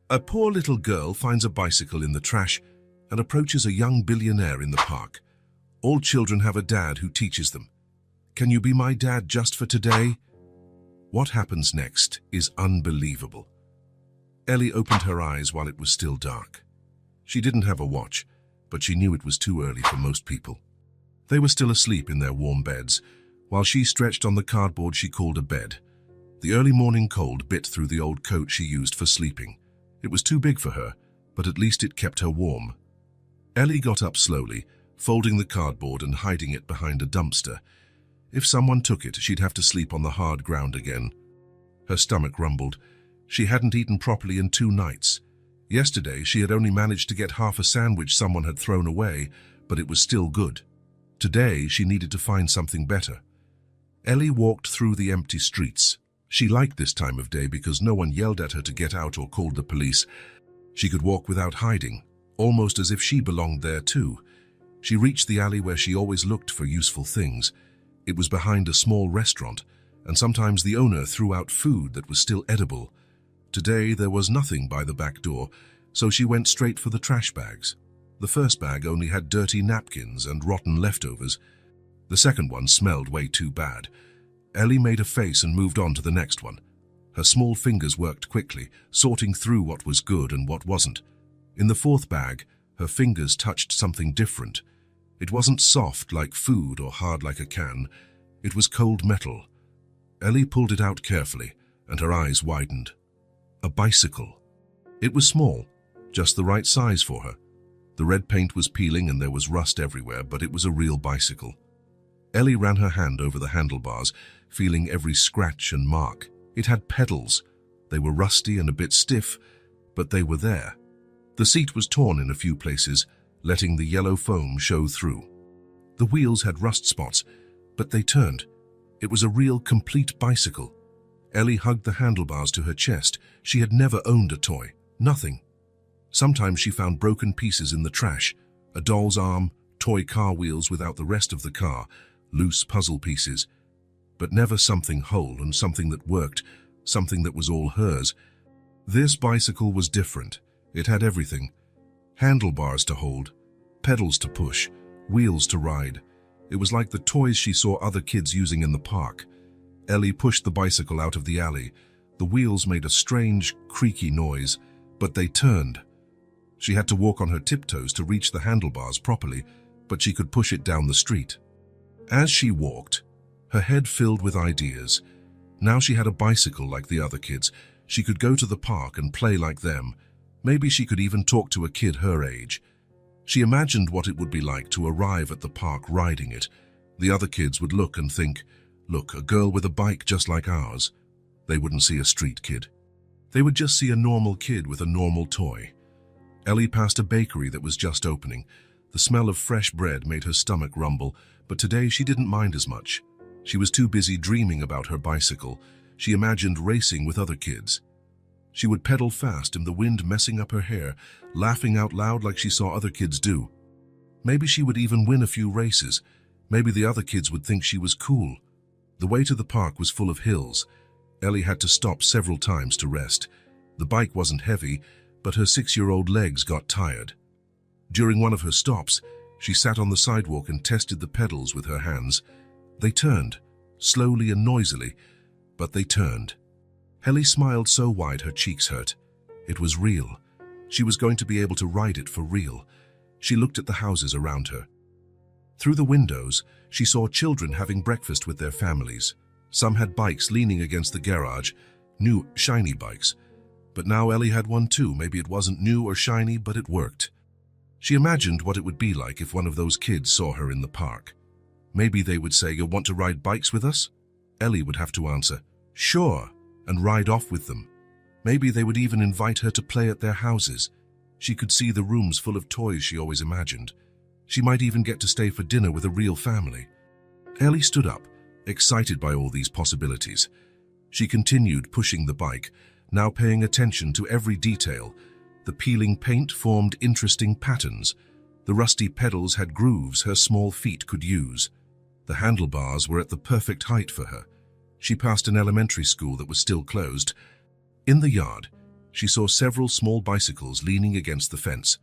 A poor little girl finds a bicycle in the trash and approaches a young billionaire in the park. All children have a dad who teaches them. Can you be my dad just for today? What happens next is unbelievable. Ellie opened her eyes while it was still dark. She didn't have a watch, but she knew it was too early for most people. They were still asleep in their warm beds, while she stretched on the cardboard she called a bed. The early morning cold bit through the old coat she used for sleeping. It was too big for her, but at least it kept her warm. Ellie got up slowly, folding the cardboard and hiding it behind a dumpster. If someone took it, she'd have to sleep on the hard ground again. Her stomach rumbled. She hadn't eaten properly in 2 nights. Yesterday, she had only managed to get half a sandwich someone had thrown away, but it was still good. Today, she needed to find something better. Ellie walked through the empty streets. She liked this time of day because no one yelled at her to get out or called the police. She could walk without hiding, almost as if she belonged there too. She reached the alley where she always looked for useful things. It was behind a small restaurant, and sometimes the owner threw out food that was still edible. Today there was nothing by the back door, so she went straight for the trash bags. The first bag only had dirty napkins and rotten leftovers. The second one smelled way too bad. Ellie made a face and moved on to the next one. Her small fingers worked quickly, sorting through what was good and what wasn't. In the fourth bag, her fingers touched something different. It wasn't soft like food or hard like a can. It was cold metal. Ellie pulled it out carefully, and her eyes widened. A bicycle. It was small, just the right size for her. The red paint was peeling and there was rust everywhere, but it was a real bicycle. Ellie ran her hand over the handlebars, feeling every scratch and mark. It had pedals. They were rusty and a bit stiff, but they were there. The seat was torn in a few places, letting the yellow foam show through. The wheels had rust spots, but they turned. It was a real, complete bicycle. Ellie hugged the handlebars to her chest. She had never owned a toy. Nothing. Sometimes she found broken pieces in the trash, a doll's arm, toy car wheels without the rest of the car, loose puzzle pieces, but never something whole and something that worked, something that was all hers. This bicycle was different. It had everything. Handlebars to hold, pedals to push, wheels to ride. It was like the toys she saw other kids using in the park. Ellie pushed the bicycle out of the alley. The wheels made a strange, creaky noise, but they turned. She had to walk on her tiptoes to reach the handlebars properly, but she could push it down the street. As she walked, her head filled with ideas. Now she had a bicycle like the other kids. She could go to the park and play like them. Maybe she could even talk to a kid her age. She imagined what it would be like to arrive at the park riding it. The other kids would look and think, "Look, a girl with a bike just like ours." They wouldn't see a street kid. They would just see a normal kid with a normal toy. Ellie passed a bakery that was just opening. The smell of fresh bread made her stomach rumble, but today she didn't mind as much. She was too busy dreaming about her bicycle. She imagined racing with other kids. She would pedal fast in the wind, messing up her hair, laughing out loud like she saw other kids do. Maybe she would even win a few races. Maybe the other kids would think she was cool. The way to the park was full of hills. Ellie had to stop several times to rest. The bike wasn't heavy, but her 6-year-old legs got tired. During one of her stops, she sat on the sidewalk and tested the pedals with her hands. They turned, slowly and noisily, but they turned. Ellie smiled so wide her cheeks hurt. It was real. She was going to be able to ride it for real. She looked at the houses around her. Through the windows, she saw children having breakfast with their families. Some had bikes leaning against the garage, new, shiny bikes. But now Ellie had one too. Maybe it wasn't new or shiny, but it worked. She imagined what it would be like if one of those kids saw her in the park. Maybe they would say, "You want to ride bikes with us?" Ellie would have to answer, "Sure," and ride off with them. Maybe they would even invite her to play at their houses. She could see the rooms full of toys she always imagined. She might even get to stay for dinner with a real family. Ellie stood up, excited by all these possibilities. She continued pushing the bike, now paying attention to every detail. The peeling paint formed interesting patterns. The rusty pedals had grooves her small feet could use. The handlebars were at the perfect height for her. She passed an elementary school that was still closed. In the yard, she saw several small bicycles leaning against the fence.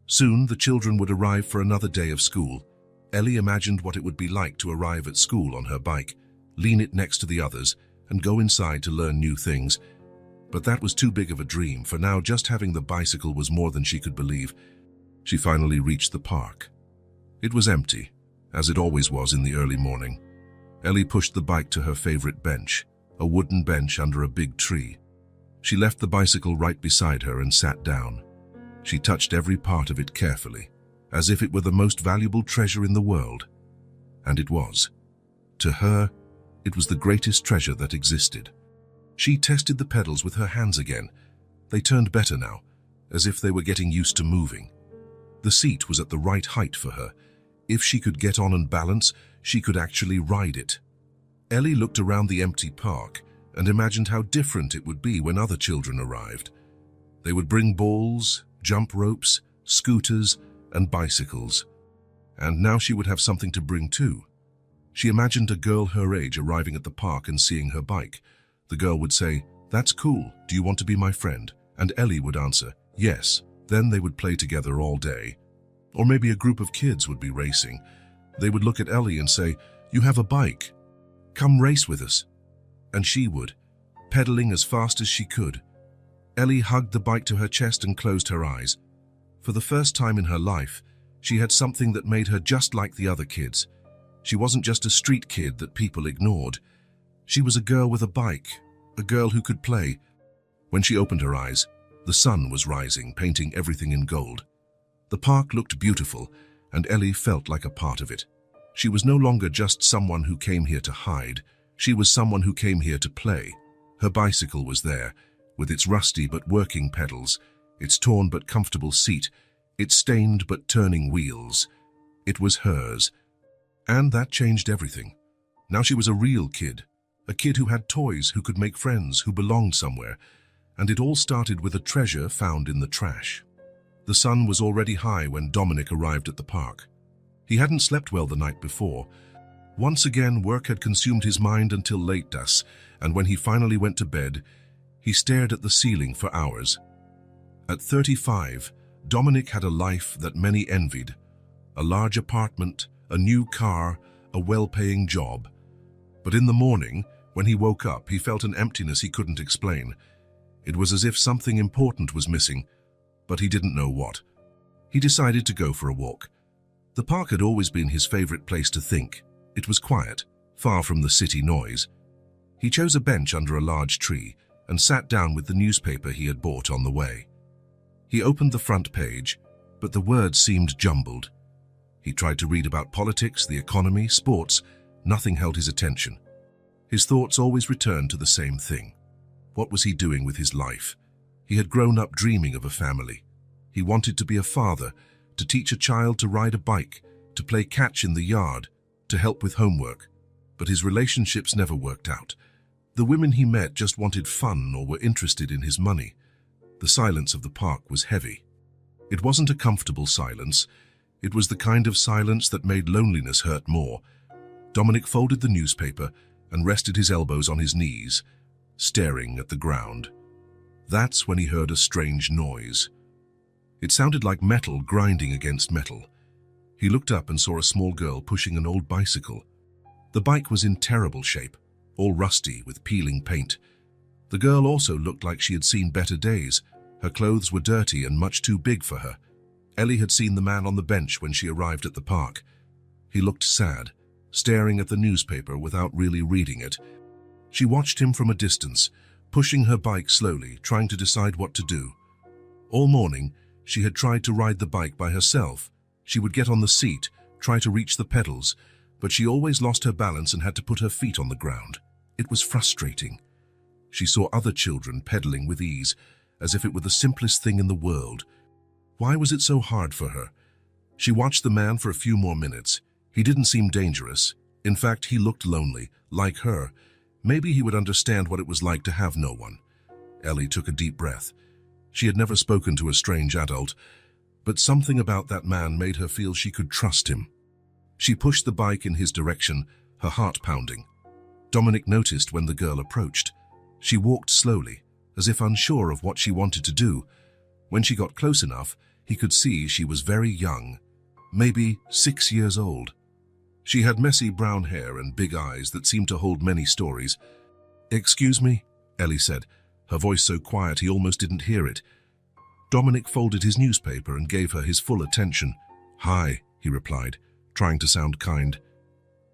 Soon, the children would arrive for another day of school. Ellie imagined what it would be like to arrive at school on her bike, lean it next to the others, and go inside to learn new things. But that was too big of a dream, for now just having the bicycle was more than she could believe. She finally reached the park. It was empty, as it always was in the early morning. Ellie pushed the bike to her favorite bench, a wooden bench under a big tree. She left the bicycle right beside her and sat down. She touched every part of it carefully, as if it were the most valuable treasure in the world. And it was. To her, it was the greatest treasure that existed. She tested the pedals with her hands again. They turned better now, as if they were getting used to moving. The seat was at the right height for her. If she could get on and balance, she could actually ride it. Ellie looked around the empty park and imagined how different it would be when other children arrived. They would bring balls, jump ropes, scooters, and bicycles. And now she would have something to bring too. She imagined a girl her age arriving at the park and seeing her bike. The girl would say, "That's cool, do you want to be my friend?" And Ellie would answer, "Yes." Then they would play together all day. Or maybe a group of kids would be racing. They would look at Ellie and say, "You have a bike. Come race with us." And she would, pedaling as fast as she could. Ellie hugged the bike to her chest and closed her eyes. For the first time in her life, she had something that made her just like the other kids. She wasn't just a street kid that people ignored. She was a girl with a bike, a girl who could play. When she opened her eyes, the sun was rising, painting everything in gold. The park looked beautiful, and Ellie felt like a part of it. She was no longer just someone who came here to hide. She was someone who came here to play. Her bicycle was there, with its rusty but working pedals, its torn but comfortable seat, its stained but turning wheels. It was hers. And that changed everything. Now she was a real kid, a kid who had toys, who could make friends, who belonged somewhere. And it all started with a treasure found in the trash. The sun was already high when Dominic arrived at the park. He hadn't slept well the night before. Once again, work had consumed his mind until late dusk, and when he finally went to bed, he stared at the ceiling for hours. At 35, Dominic had a life that many envied. A large apartment, a new car, a well-paying job. But in the morning, when he woke up, he felt an emptiness he couldn't explain. It was as if something important was missing, but he didn't know what. He decided to go for a walk. The park had always been his favorite place to think. It was quiet, far from the city noise. He chose a bench under a large tree and sat down with the newspaper he had bought on the way. He opened the front page, but the words seemed jumbled. He tried to read about politics, the economy, sports. Nothing held his attention. His thoughts always returned to the same thing. What was he doing with his life? He had grown up dreaming of a family. He wanted to be a father, to teach a child to ride a bike, to play catch in the yard, to help with homework. But his relationships never worked out. The women he met just wanted fun or were interested in his money. The silence of the park was heavy. It wasn't a comfortable silence. It was the kind of silence that made loneliness hurt more. Dominic folded the newspaper and rested his elbows on his knees, staring at the ground. That's when he heard a strange noise. It sounded like metal grinding against metal. He looked up and saw a small girl pushing an old bicycle. The bike was in terrible shape, all rusty with peeling paint. The girl also looked like she had seen better days. Her clothes were dirty and much too big for her. Ellie had seen the man on the bench when she arrived at the park. He looked sad, staring at the newspaper without really reading it. She watched him from a distance, pushing her bike slowly, trying to decide what to do. All morning, she had tried to ride the bike by herself. She would get on the seat, try to reach the pedals, but she always lost her balance and had to put her feet on the ground. It was frustrating. She saw other children pedaling with ease, as if it were the simplest thing in the world. Why was it so hard for her? She watched the man for a few more minutes. He didn't seem dangerous. In fact, he looked lonely, like her. Maybe he would understand what it was like to have no one. Ellie took a deep breath. She had never spoken to a strange adult, but something about that man made her feel she could trust him. She pushed the bike in his direction, her heart pounding. Dominic noticed when the girl approached. She walked slowly, as if unsure of what she wanted to do. When she got close enough, he could see she was very young, maybe 6 years old. She had messy brown hair and big eyes that seemed to hold many stories. "Excuse me," Ellie said, her voice so quiet he almost didn't hear it. Dominic folded his newspaper and gave her his full attention. "Hi," he replied, trying to sound kind.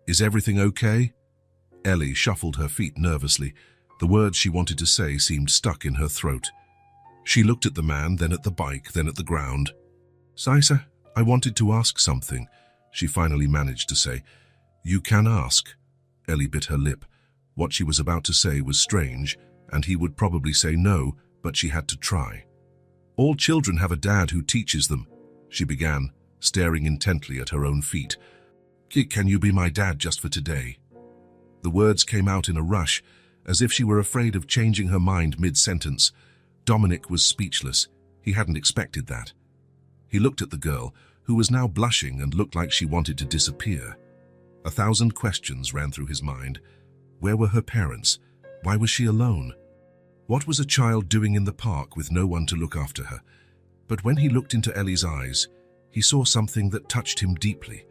"Is everything okay?" Ellie shuffled her feet nervously. The words she wanted to say seemed stuck in her throat. She looked at the man, then at the bike, then at the ground. "Sisa, I wanted to ask something," she finally managed to say. "You can ask." Ellie bit her lip. What she was about to say was strange, and he would probably say no, but she had to try. "All children have a dad who teaches them," she began, staring intently at her own feet. "Can you be my dad just for today?" The words came out in a rush, as if she were afraid of changing her mind mid-sentence. Dominic was speechless. He hadn't expected that. He looked at the girl, who was now blushing and looked like she wanted to disappear. 1,000 questions ran through his mind. Where were her parents? Why was she alone? What was a child doing in the park with no one to look after her? But when he looked into Ellie's eyes, he saw something that touched him deeply.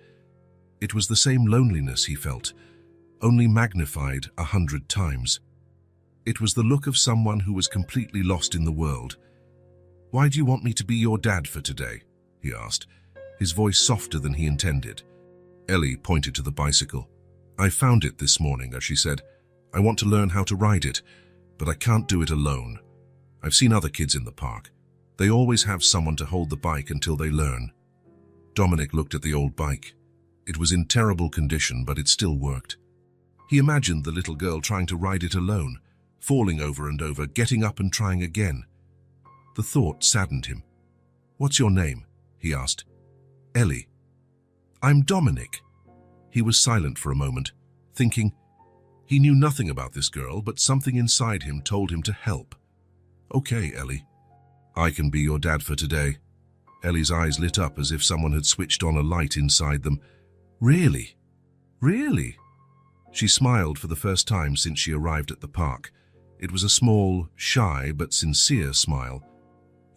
It was the same loneliness he felt, only magnified 100 times. It was the look of someone who was completely lost in the world. "Why do you want me to be your dad for today?" he asked, his voice softer than he intended. Ellie pointed to the bicycle. "I found it this morning," as she said. "I want to learn how to ride it, but I can't do it alone. I've seen other kids in the park. They always have someone to hold the bike until they learn." Dominic looked at the old bike. It was in terrible condition, but it still worked. He imagined the little girl trying to ride it alone, falling over and over, getting up and trying again. The thought saddened him. "What's your name?" he asked. "Ellie." "I'm Dominic." He was silent for a moment, thinking. He knew nothing about this girl, but something inside him told him to help. "Okay, Ellie. I can be your dad for today." Ellie's eyes lit up as if someone had switched on a light inside them. "Really? Really?" She smiled for the first time since she arrived at the park. It was a small, shy but sincere smile.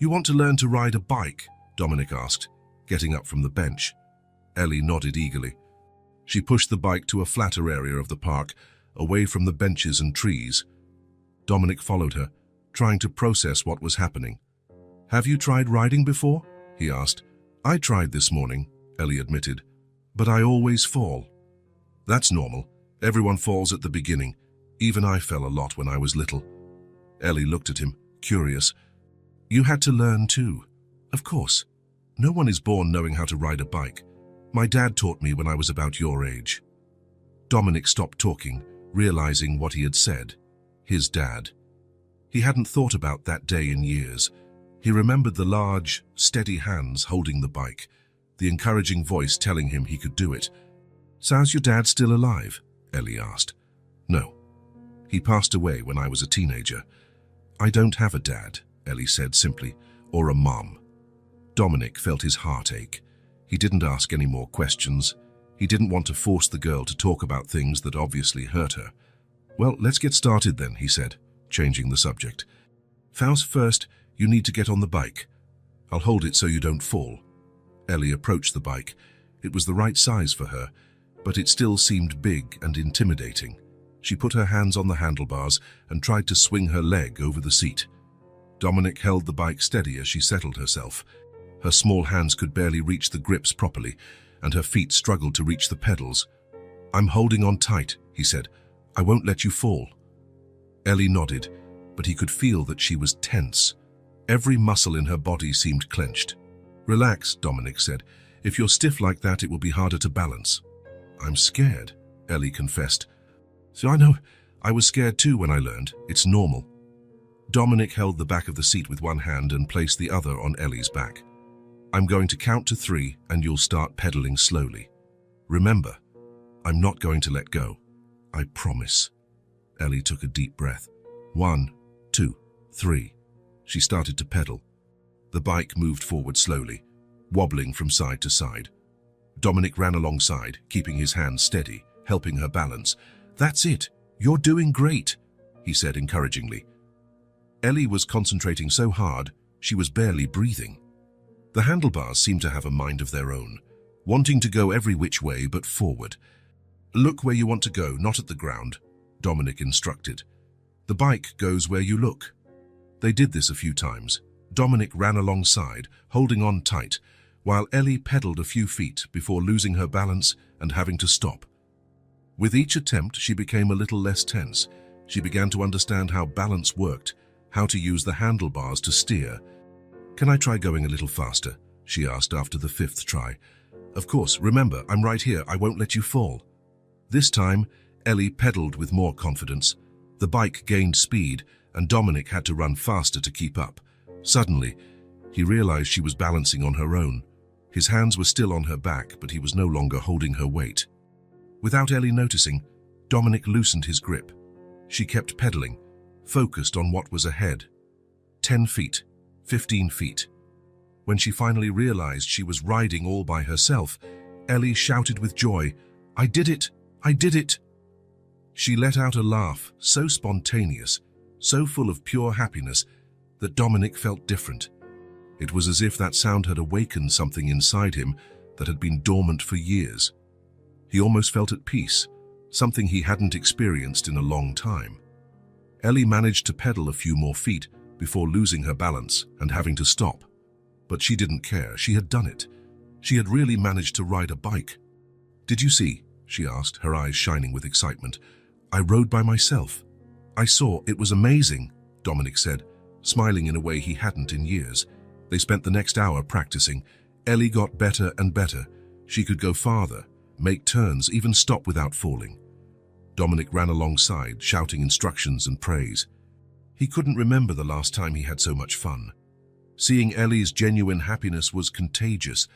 "You want to learn to ride a bike?" Dominic asked, getting up from the bench. Ellie nodded eagerly. She pushed the bike to a flatter area of the park, away from the benches and trees. Dominic followed her, trying to process what was happening. "Have you tried riding before?" he asked. "I tried this morning," Ellie admitted, "but I always fall." "That's normal. Everyone falls at the beginning. Even I fell a lot when I was little." Ellie looked at him, curious. "You had to learn too?" "Of course. No one is born knowing how to ride a bike. My dad taught me when I was about your age." Dominic stopped talking, realizing what he had said. His dad. He hadn't thought about that day in years. He remembered the large, steady hands holding the bike, the encouraging voice telling him he could do it. "So's your dad still alive?" Ellie asked. "No. He passed away when I was a teenager." "I don't have a dad," Ellie said simply, "or a mom." Dominic felt his heart ache. He didn't ask any more questions. He didn't want to force the girl to talk about things that obviously hurt her. "Well, let's get started then," he said, changing the subject. First, you need to get on the bike. I'll hold it so you don't fall." Ellie approached the bike. It was the right size for her, but it still seemed big and intimidating. She put her hands on the handlebars and tried to swing her leg over the seat. Dominic held the bike steady as she settled herself. Her small hands could barely reach the grips properly, and her feet struggled to reach the pedals. "I'm holding on tight," he said. "I won't let you fall." Ellie nodded, but he could feel that she was tense. Every muscle in her body seemed clenched. "Relax," Dominic said. "If you're stiff like that, it will be harder to balance." "I'm scared," Ellie confessed. "So I know. I was scared too when I learned. It's normal." Dominic held the back of the seat with one hand and placed the other on Ellie's back. "I'm going to count to 3 and you'll start pedaling slowly. Remember, I'm not going to let go. I promise." Ellie took a deep breath. 1, 2, 3. She started to pedal. The bike moved forward slowly, wobbling from side to side. Dominic ran alongside, keeping his hands steady, helping her balance. "That's it. You're doing great," he said encouragingly. Ellie was concentrating so hard, she was barely breathing. The handlebars seemed to have a mind of their own, wanting to go every which way but forward. "Look where you want to go, not at the ground," Dominic instructed. "The bike goes where you look." They did this a few times. Dominic ran alongside, holding on tight, while Ellie pedaled a few feet before losing her balance and having to stop. With each attempt, she became a little less tense. She began to understand how balance worked, how to use the handlebars to steer. "Can I try going a little faster?" she asked after the 5th try. "Of course, remember, I'm right here, I won't let you fall." This time, Ellie pedaled with more confidence. The bike gained speed, and Dominic had to run faster to keep up. Suddenly, he realized she was balancing on her own. His hands were still on her back, but he was no longer holding her weight. Without Ellie noticing, Dominic loosened his grip. She kept pedaling, focused on what was ahead. 10 feet, 15 feet. When she finally realized she was riding all by herself, Ellie shouted with joy, "I did it! I did it!" She let out a laugh, so spontaneous, so full of pure happiness, that Dominic felt different. It was as if that sound had awakened something inside him that had been dormant for years. He almost felt at peace, something he hadn't experienced in a long time. Ellie managed to pedal a few more feet before losing her balance and having to stop. But she didn't care. She had done it. She had really managed to ride a bike. "Did you see?" she asked, her eyes shining with excitement. "I rode by myself. I saw. It was amazing," Dominic said, smiling in a way he hadn't in years. They spent the next hour practicing. Ellie got better and better. She could go farther, make turns, even stop without falling. Dominic ran alongside, shouting instructions and praise. He couldn't remember the last time he had so much fun. Seeing Ellie's genuine happiness was contagious.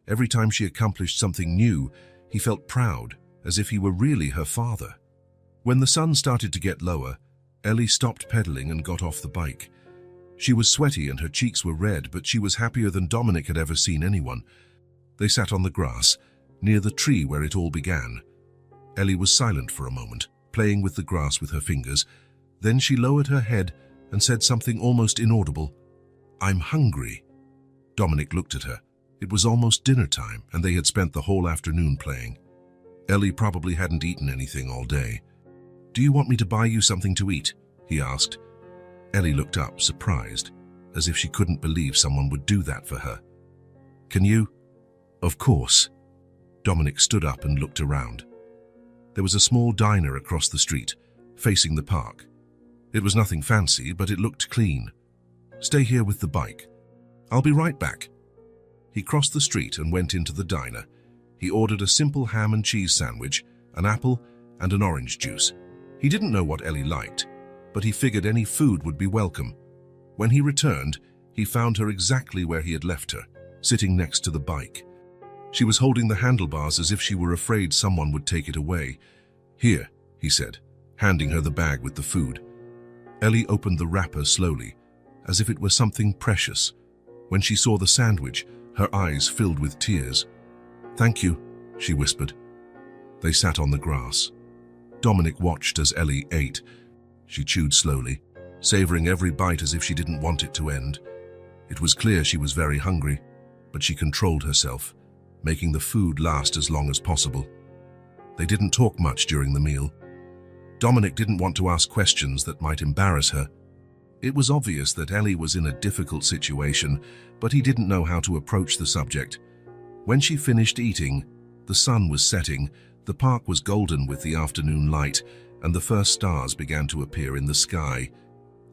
Every time she accomplished something new, he felt proud, as if he were really her father. When the sun started to get lower, Ellie stopped pedaling and got off the bike. She was sweaty and her cheeks were red, but she was happier than Dominic had ever seen anyone. They sat on the grass, near the tree where it all began. Ellie was silent for a moment, playing with the grass with her fingers. Then she lowered her head and said something almost inaudible. "I'm hungry." Dominic looked at her. It was almost dinner time, and they had spent the whole afternoon playing. Ellie probably hadn't eaten anything all day. "Do you want me to buy you something to eat?" he asked. Ellie looked up, surprised, as if she couldn't believe someone would do that for her. "Can you?" "Of course." Dominic stood up and looked around. There was a small diner across the street, facing the park. It was nothing fancy, but it looked clean. "Stay here with the bike. I'll be right back." He crossed the street and went into the diner. He ordered a simple ham and cheese sandwich, an apple, and an orange juice. He didn't know what Ellie liked, but he figured any food would be welcome. When he returned, he found her exactly where he had left her, sitting next to the bike. She was holding the handlebars as if she were afraid someone would take it away. "Here," he said, handing her the bag with the food. Ellie opened the wrapper slowly, as if it were something precious. When she saw the sandwich, her eyes filled with tears. "Thank you," she whispered. They sat on the grass. Dominic watched as Ellie ate. She chewed slowly, savoring every bite as if she didn't want it to end. It was clear she was very hungry, but she controlled herself, making the food last as long as possible. They didn't talk much during the meal. Dominic didn't want to ask questions that might embarrass her. It was obvious that Ellie was in a difficult situation, but he didn't know how to approach the subject. When she finished eating, the sun was setting, the park was golden with the afternoon light, and the first stars began to appear in the sky.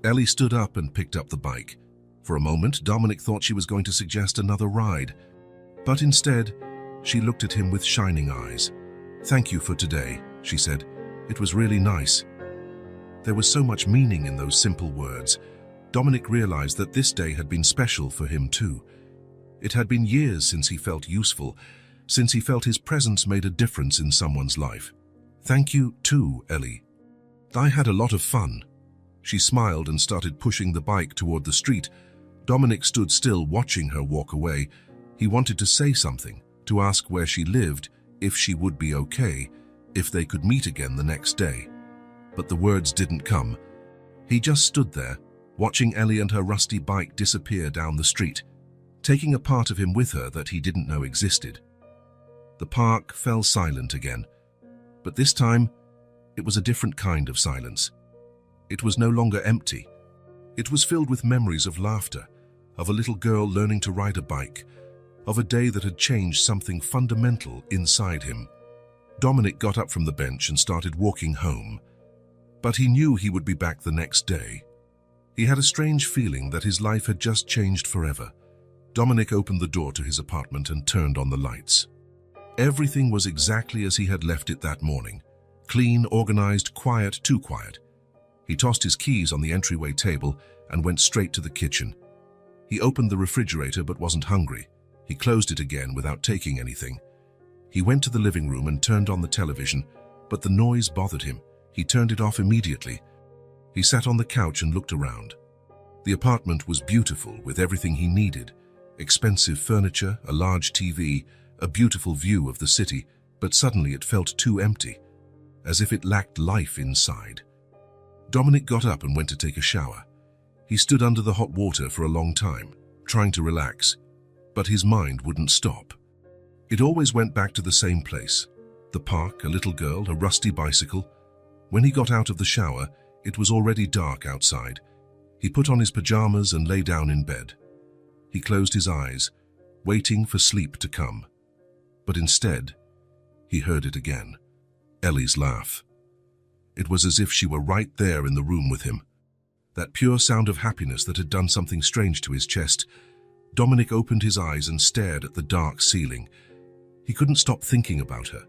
Ellie stood up and picked up the bike. For a moment, Dominic thought she was going to suggest another ride. But instead, she looked at him with shining eyes. "Thank you for today," she said. "It was really nice." There was so much meaning in those simple words. Dominic realized that this day had been special for him too. It had been years since he felt useful, since he felt his presence made a difference in someone's life. "Thank you too, Ellie. I had a lot of fun." She smiled and started pushing the bike toward the street. Dominic stood still, watching her walk away. He wanted to say something, to ask where she lived, if she would be okay, if they could meet again the next day. But the words didn't come. He just stood there, watching Ellie and her rusty bike disappear down the street, taking a part of him with her that he didn't know existed. The park fell silent again, but this time it was a different kind of silence. It was no longer empty. It was filled with memories of laughter, of a little girl learning to ride a bike, of a day that had changed something fundamental inside him. Dominic got up from the bench and started walking home, but he knew he would be back the next day. He had a strange feeling that his life had just changed forever. Dominic opened the door to his apartment and turned on the lights. Everything was exactly as he had left it that morning. Clean, organized, quiet, too quiet. He tossed his keys on the entryway table and went straight to the kitchen. He opened the refrigerator but wasn't hungry. He closed it again without taking anything. He went to the living room and turned on the television, but the noise bothered him. He turned it off immediately. He sat on the couch and looked around. The apartment was beautiful with everything he needed. Expensive furniture, a large TV, a beautiful view of the city, but suddenly it felt too empty, as if it lacked life inside. Dominic got up and went to take a shower. He stood under the hot water for a long time, trying to relax, but his mind wouldn't stop. It always went back to the same place. The park, a little girl, a rusty bicycle. When he got out of the shower, it was already dark outside. He put on his pajamas and lay down in bed. He closed his eyes, waiting for sleep to come. But instead, he heard it again. Ellie's laugh. It was as if she were right there in the room with him. That pure sound of happiness that had done something strange to his chest. Dominic opened his eyes and stared at the dark ceiling. He couldn't stop thinking about her,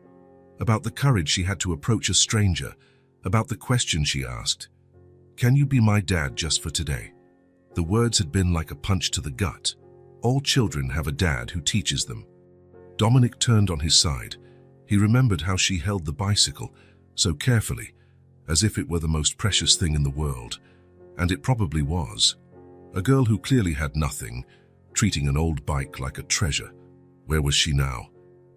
about the courage she had to approach a stranger, about the question she asked. "Can you be my dad just for today?" The words had been like a punch to the gut. All children have a dad who teaches them. Dominic turned on his side. He remembered how she held the bicycle so carefully, as if it were the most precious thing in the world. And it probably was. A girl who clearly had nothing, treating an old bike like a treasure. Where was she now?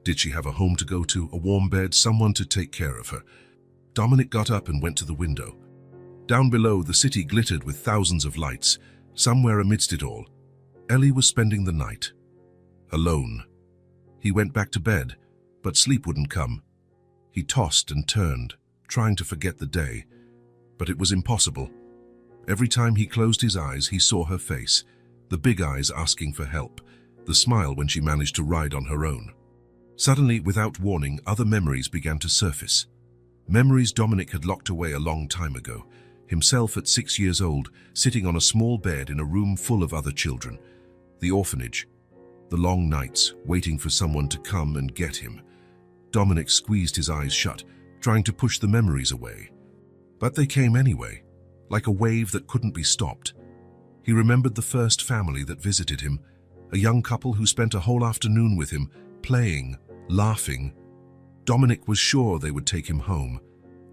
Did she have a home to go to, a warm bed, someone to take care of her? Dominic got up and went to the window. Down below, the city glittered with thousands of lights. Somewhere amidst it all, Ellie was spending the night. Alone. He went back to bed, but sleep wouldn't come. He tossed and turned, trying to forget the day, but it was impossible. Every time he closed his eyes, he saw her face, the big eyes asking for help, the smile when she managed to ride on her own. Suddenly, without warning, other memories began to surface. Memories Dominic had locked away a long time ago. Himself at 6 years old, sitting on a small bed in a room full of other children. The orphanage. The long nights, waiting for someone to come and get him. Dominic squeezed his eyes shut, trying to push the memories away. But they came anyway, like a wave that couldn't be stopped. He remembered the first family that visited him, a young couple who spent a whole afternoon with him, playing, laughing. Dominic was sure they would take him home.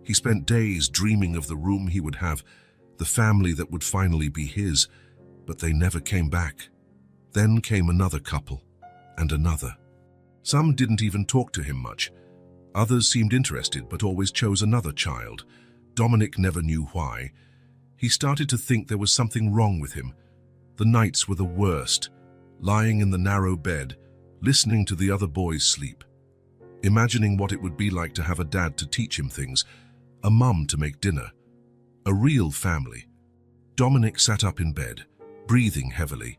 He spent days dreaming of the room he would have, the family that would finally be his, but they never came back. Then came another couple, and another. Some didn't even talk to him much. Others seemed interested, but always chose another child. Dominic never knew why. He started to think there was something wrong with him. The nights were the worst, lying in the narrow bed, listening to the other boys sleep, imagining what it would be like to have a dad to teach him things, a mum to make dinner, a real family. Dominic sat up in bed, breathing heavily.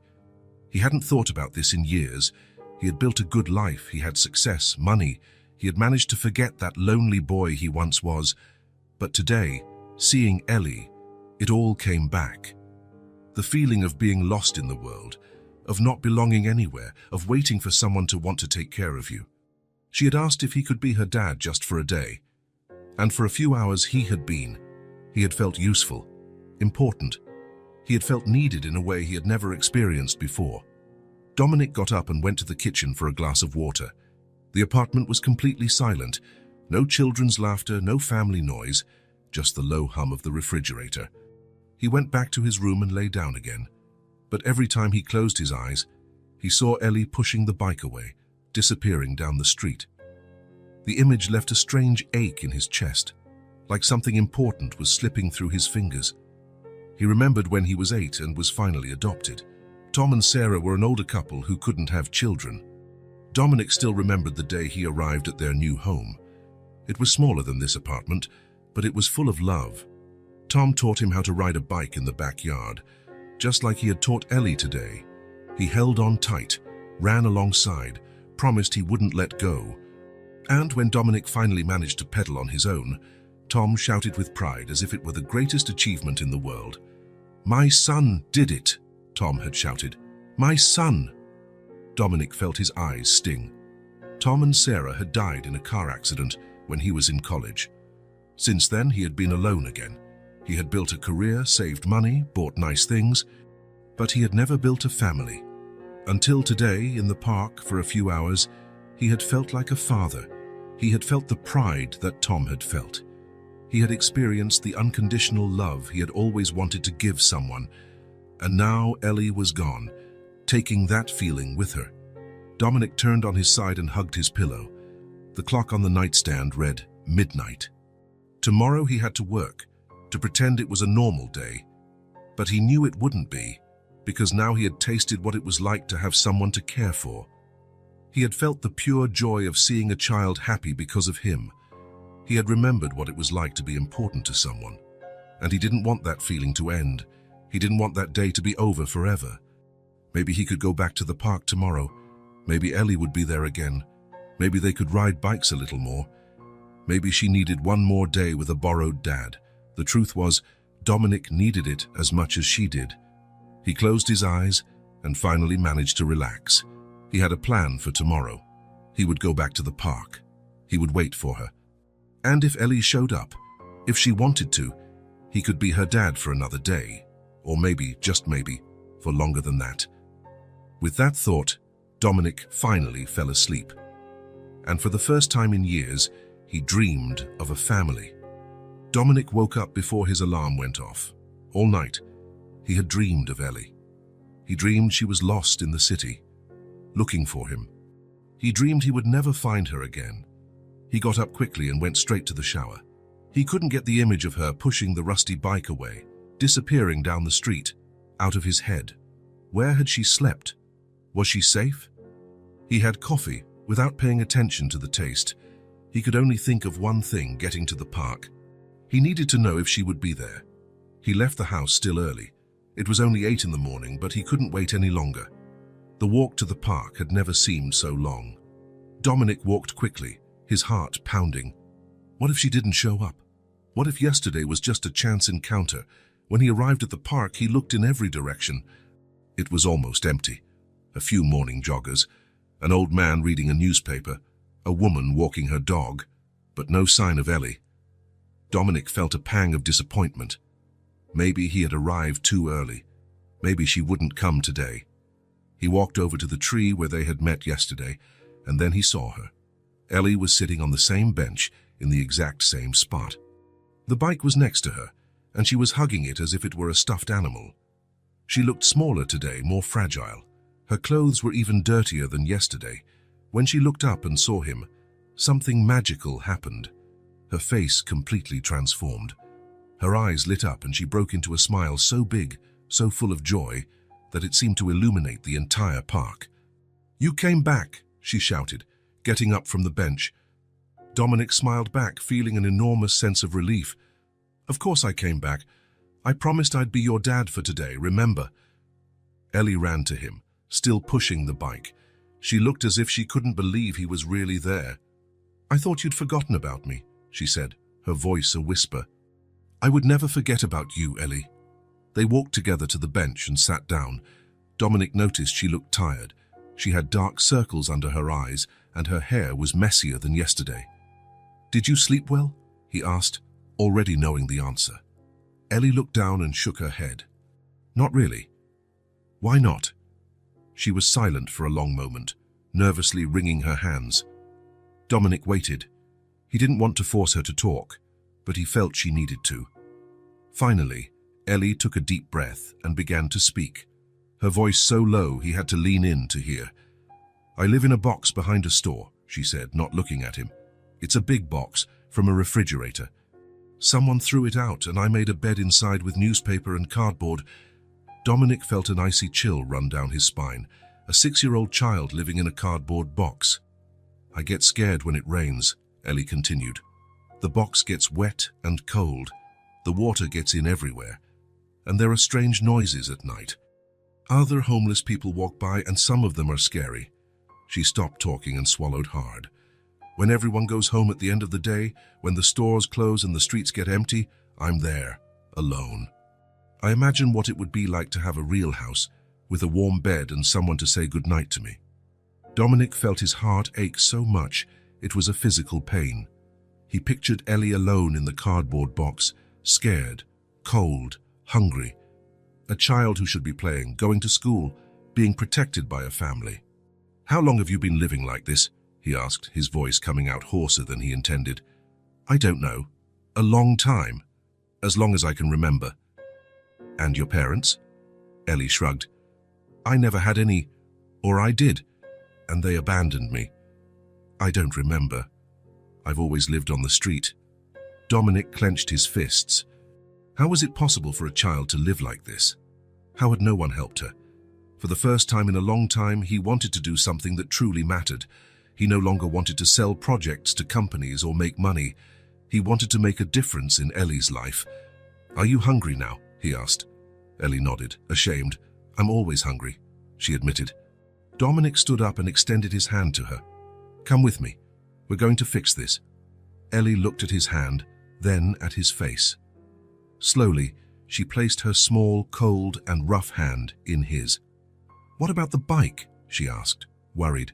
He hadn't thought about this in years. He had built a good life, he had success, money. He had managed to forget that lonely boy he once was. But today, seeing Ellie, it all came back. The feeling of being lost in the world, of not belonging anywhere, of waiting for someone to want to take care of you. She had asked if he could be her dad just for a day. And for a few hours he had been. He had felt useful, important. He had felt needed in a way he had never experienced before. Dominic got up and went to the kitchen for a glass of water. The apartment was completely silent. No children's laughter, no family noise, just the low hum of the refrigerator. He went back to his room and lay down again. But every time he closed his eyes, he saw Ellie pushing the bike away, disappearing down the street. The image left a strange ache in his chest, like something important was slipping through his fingers. He remembered when he was 8 and was finally adopted. Tom and Sarah were an older couple who couldn't have children. Dominic still remembered the day he arrived at their new home. It was smaller than this apartment, but it was full of love. Tom taught him how to ride a bike in the backyard, just like he had taught Ellie today. He held on tight, ran alongside, promised he wouldn't let go. And when Dominic finally managed to pedal on his own, Tom shouted with pride as if it were the greatest achievement in the world. "My son did it," Tom had shouted. "My son!" Dominic felt his eyes sting. Tom and Sarah had died in a car accident when he was in college. Since then, he had been alone again. He had built a career, saved money, bought nice things, but he had never built a family. Until today, in the park for a few hours, he had felt like a father. He had felt the pride that Tom had felt. He had experienced the unconditional love he had always wanted to give someone. And now Ellie was gone, taking that feeling with her. Dominic turned on his side and hugged his pillow. The clock on the nightstand read midnight. Tomorrow he had to work, to pretend it was a normal day. But he knew it wouldn't be, because now he had tasted what it was like to have someone to care for. He had felt the pure joy of seeing a child happy because of him. He had remembered what it was like to be important to someone. And he didn't want that feeling to end. He didn't want that day to be over forever. Maybe he could go back to the park tomorrow. Maybe Ellie would be there again. Maybe they could ride bikes a little more. Maybe she needed one more day with a borrowed dad. The truth was, Dominic needed it as much as she did. He closed his eyes and finally managed to relax. He had a plan for tomorrow. He would go back to the park. He would wait for her. And if Ellie showed up, if she wanted to, he could be her dad for another day. Or maybe, just maybe, for longer than that. With that thought, Dominic finally fell asleep. And for the first time in years, he dreamed of a family. Dominic woke up before his alarm went off. All night, he had dreamed of Ellie. He dreamed she was lost in the city, looking for him. He dreamed he would never find her again. He got up quickly and went straight to the shower. He couldn't get the image of her pushing the rusty bike away, disappearing down the street, out of his head. Where had she slept? Was she safe? He had coffee, without paying attention to the taste. He could only think of one thing: getting to the park. He needed to know if she would be there. He left the house still early. It was only 8 in the morning, but he couldn't wait any longer. The walk to the park had never seemed so long. Dominic walked quickly, his heart pounding. What if she didn't show up? What if yesterday was just a chance encounter? When he arrived at the park, he looked in every direction. It was almost empty. A few morning joggers, an old man reading a newspaper, a woman walking her dog, but no sign of Ellie. Dominic felt a pang of disappointment. Maybe he had arrived too early. Maybe she wouldn't come today. He walked over to the tree where they had met yesterday, and then he saw her. Ellie was sitting on the same bench in the exact same spot. The bike was next to her, and she was hugging it as if it were a stuffed animal. She looked smaller today, more fragile. Her clothes were even dirtier than yesterday. When she looked up and saw him, something magical happened. Her face completely transformed. Her eyes lit up and she broke into a smile so big, so full of joy, that it seemed to illuminate the entire park. "You came back," she shouted, getting up from the bench. Dominic smiled back, feeling an enormous sense of relief. "Of course I came back. I promised I'd be your dad for today, remember?" Ellie ran to him, still pushing the bike. She looked as if she couldn't believe he was really there. "I thought you'd forgotten about me," she said, her voice a whisper. "I would never forget about you, Ellie." They walked together to the bench and sat down. Dominic noticed she looked tired. She had dark circles under her eyes, and her hair was messier than yesterday. "Did you sleep well?" he asked, already knowing the answer. Ellie looked down and shook her head. "Not really." "Why not?" She was silent for a long moment, nervously wringing her hands. Dominic waited. He didn't want to force her to talk, but he felt she needed to. Finally, Ellie took a deep breath and began to speak, her voice so low he had to lean in to hear. "I live in a box behind a store," she said, not looking at him. "It's a big box, from a refrigerator. Someone threw it out and I made a bed inside with newspaper and cardboard. Dominic felt an icy chill run down his spine. A 6-year-old child living in a cardboard box. I get scared when it rains, Ellie continued. The box gets wet and cold. The water gets in everywhere. And there are strange noises at night. Other homeless people walk by and some of them are scary. She stopped talking and swallowed hard. When everyone goes home at the end of the day, when the stores close and the streets get empty, I'm there, alone. I imagine what it would be like to have a real house, with a warm bed and someone to say goodnight to me. Dominic felt his heart ache so much, it was a physical pain. He pictured Ellie alone in the cardboard box, scared, cold, hungry. A child who should be playing, going to school, being protected by a family. How long have you been living like this? He asked, his voice coming out hoarser than he intended. I don't know. A long time. As long as I can remember. And your parents? Ellie shrugged. I never had any, or I did, and they abandoned me. I don't remember. I've always lived on the street. Dominic clenched his fists. How was it possible for a child to live like this? How had no one helped her? For the first time in a long time, he wanted to do something that truly mattered. He no longer wanted to sell projects to companies or make money. He wanted to make a difference in Ellie's life. Are you hungry now? He asked. Ellie nodded, ashamed. I'm always hungry, she admitted. Dominic stood up and extended his hand to her. Come with me. We're going to fix this. Ellie looked at his hand, then at his face. Slowly, she placed her small, cold and rough hand in his. What about the bike? She asked, worried.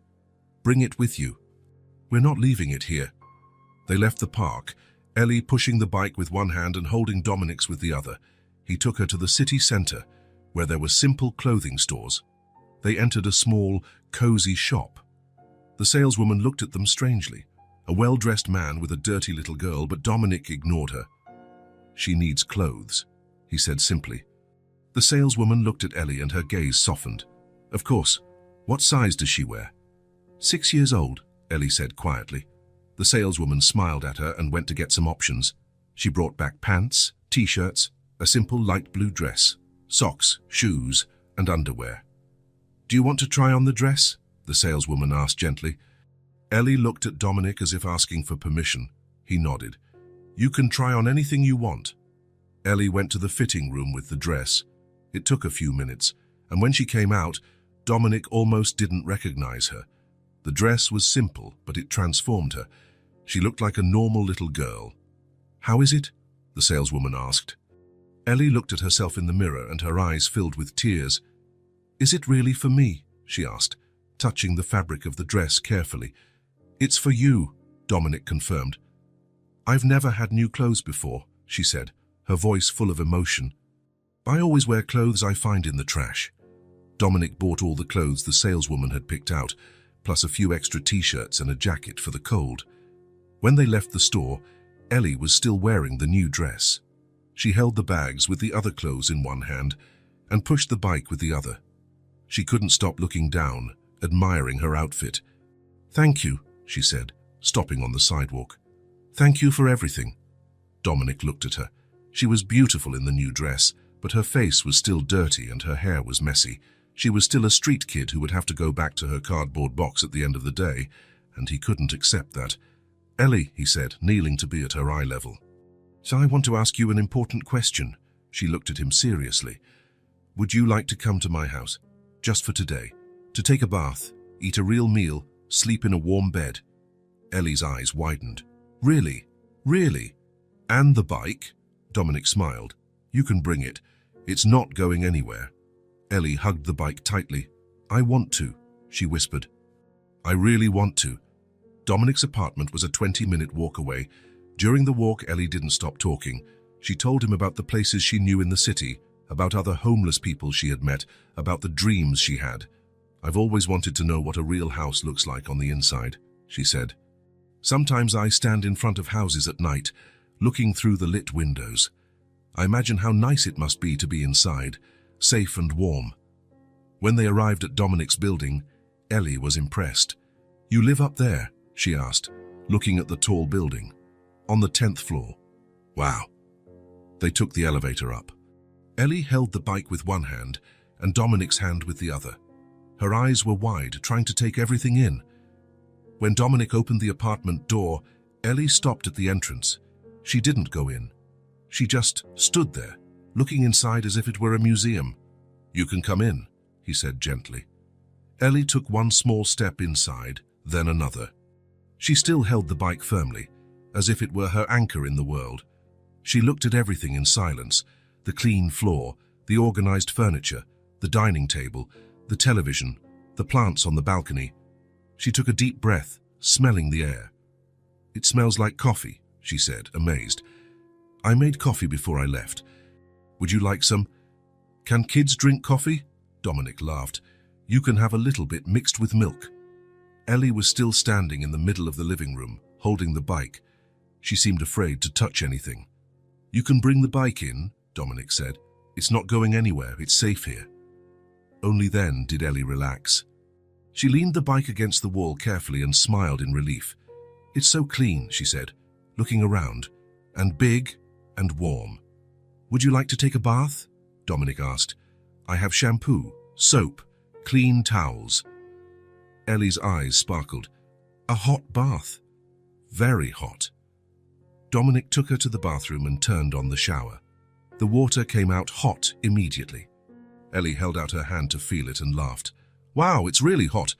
Bring it with you. We're not leaving it here. They left the park, Ellie pushing the bike with one hand and holding Dominic's with the other. He took her to the city center, where there were simple clothing stores. They entered a small, cozy shop. The saleswoman looked at them strangely. A well-dressed man with a dirty little girl, but Dominic ignored her. She needs clothes, he said simply. The saleswoman looked at Ellie and her gaze softened. Of course. What size does she wear? 6 years old, Ellie said quietly. The saleswoman smiled at her and went to get some options. She brought back pants, t-shirts, a simple light blue dress, socks, shoes, and underwear. Do you want to try on the dress? The saleswoman asked gently. Ellie looked at Dominic as if asking for permission. He nodded. You can try on anything you want. Ellie went to the fitting room with the dress. It took a few minutes, and when she came out, Dominic almost didn't recognize her. The dress was simple, but it transformed her. She looked like a normal little girl. How is it? The saleswoman asked. Ellie looked at herself in the mirror and her eyes filled with tears. Is it really for me? She asked, touching the fabric of the dress carefully. It's for you, Dominic confirmed. I've never had new clothes before, she said, her voice full of emotion. I always wear clothes I find in the trash. Dominic bought all the clothes the saleswoman had picked out, plus a few extra t-shirts and a jacket for the cold. When they left the store, Ellie was still wearing the new dress. She held the bags with the other clothes in one hand and pushed the bike with the other. She couldn't stop looking down, admiring her outfit. Thank you, she said, stopping on the sidewalk. Thank you for everything. Dominic looked at her. She was beautiful in the new dress, but her face was still dirty and her hair was messy. She was still a street kid who would have to go back to her cardboard box at the end of the day, and he couldn't accept that. Ellie, he said, kneeling to be at her eye level. So I want to ask you an important question. She looked at him seriously. Would you like to come to my house, just for today, to take a bath, eat a real meal, sleep in a warm bed? Ellie's eyes widened. Really? Really? And the bike? Dominic smiled. You can bring it. It's not going anywhere. Ellie hugged the bike tightly. I want to, she whispered. I really want to. Dominic's apartment was a 20-minute walk away. During the walk, Ellie didn't stop talking. She told him about the places she knew in the city, about other homeless people she had met, about the dreams she had. I've always wanted to know what a real house looks like on the inside, she said. Sometimes I stand in front of houses at night, looking through the lit windows. I imagine how nice it must be to be inside, safe and warm. When they arrived at Dominic's building, Ellie was impressed. You live up there? She asked, looking at the tall building. On the 10th floor. Wow. They took the elevator up. Ellie held the bike with one hand and Dominic's hand with the other. Her eyes were wide, trying to take everything in. When Dominic opened the apartment door, Ellie stopped at the entrance. She didn't go in. She just stood there, looking inside as if it were a museum. "You can come in," he said gently. Ellie took one small step inside, then another. She still held the bike firmly, as if it were her anchor in the world. She looked at everything in silence: the clean floor, the organized furniture, the dining table, the television, the plants on the balcony. She took a deep breath, smelling the air. "It smells like coffee," she said, amazed. "I made coffee before I left. Would you like some?" "Can kids drink coffee?" Dominic laughed. "You can have a little bit mixed with milk." Ellie was still standing in the middle of the living room, holding the bike. She seemed afraid to touch anything. "You can bring the bike in," Dominic said. "It's not going anywhere, it's safe here." Only then did Ellie relax. She leaned the bike against the wall carefully and smiled in relief. "It's so clean," she said, looking around, "and big and warm." "Would you like to take a bath?" Dominic asked. "I have shampoo, soap, clean towels." Ellie's eyes sparkled. "A hot bath?" "Very hot." Dominic took her to the bathroom and turned on the shower. The water came out hot immediately. Ellie held out her hand to feel it and laughed. "Wow, it's really hot."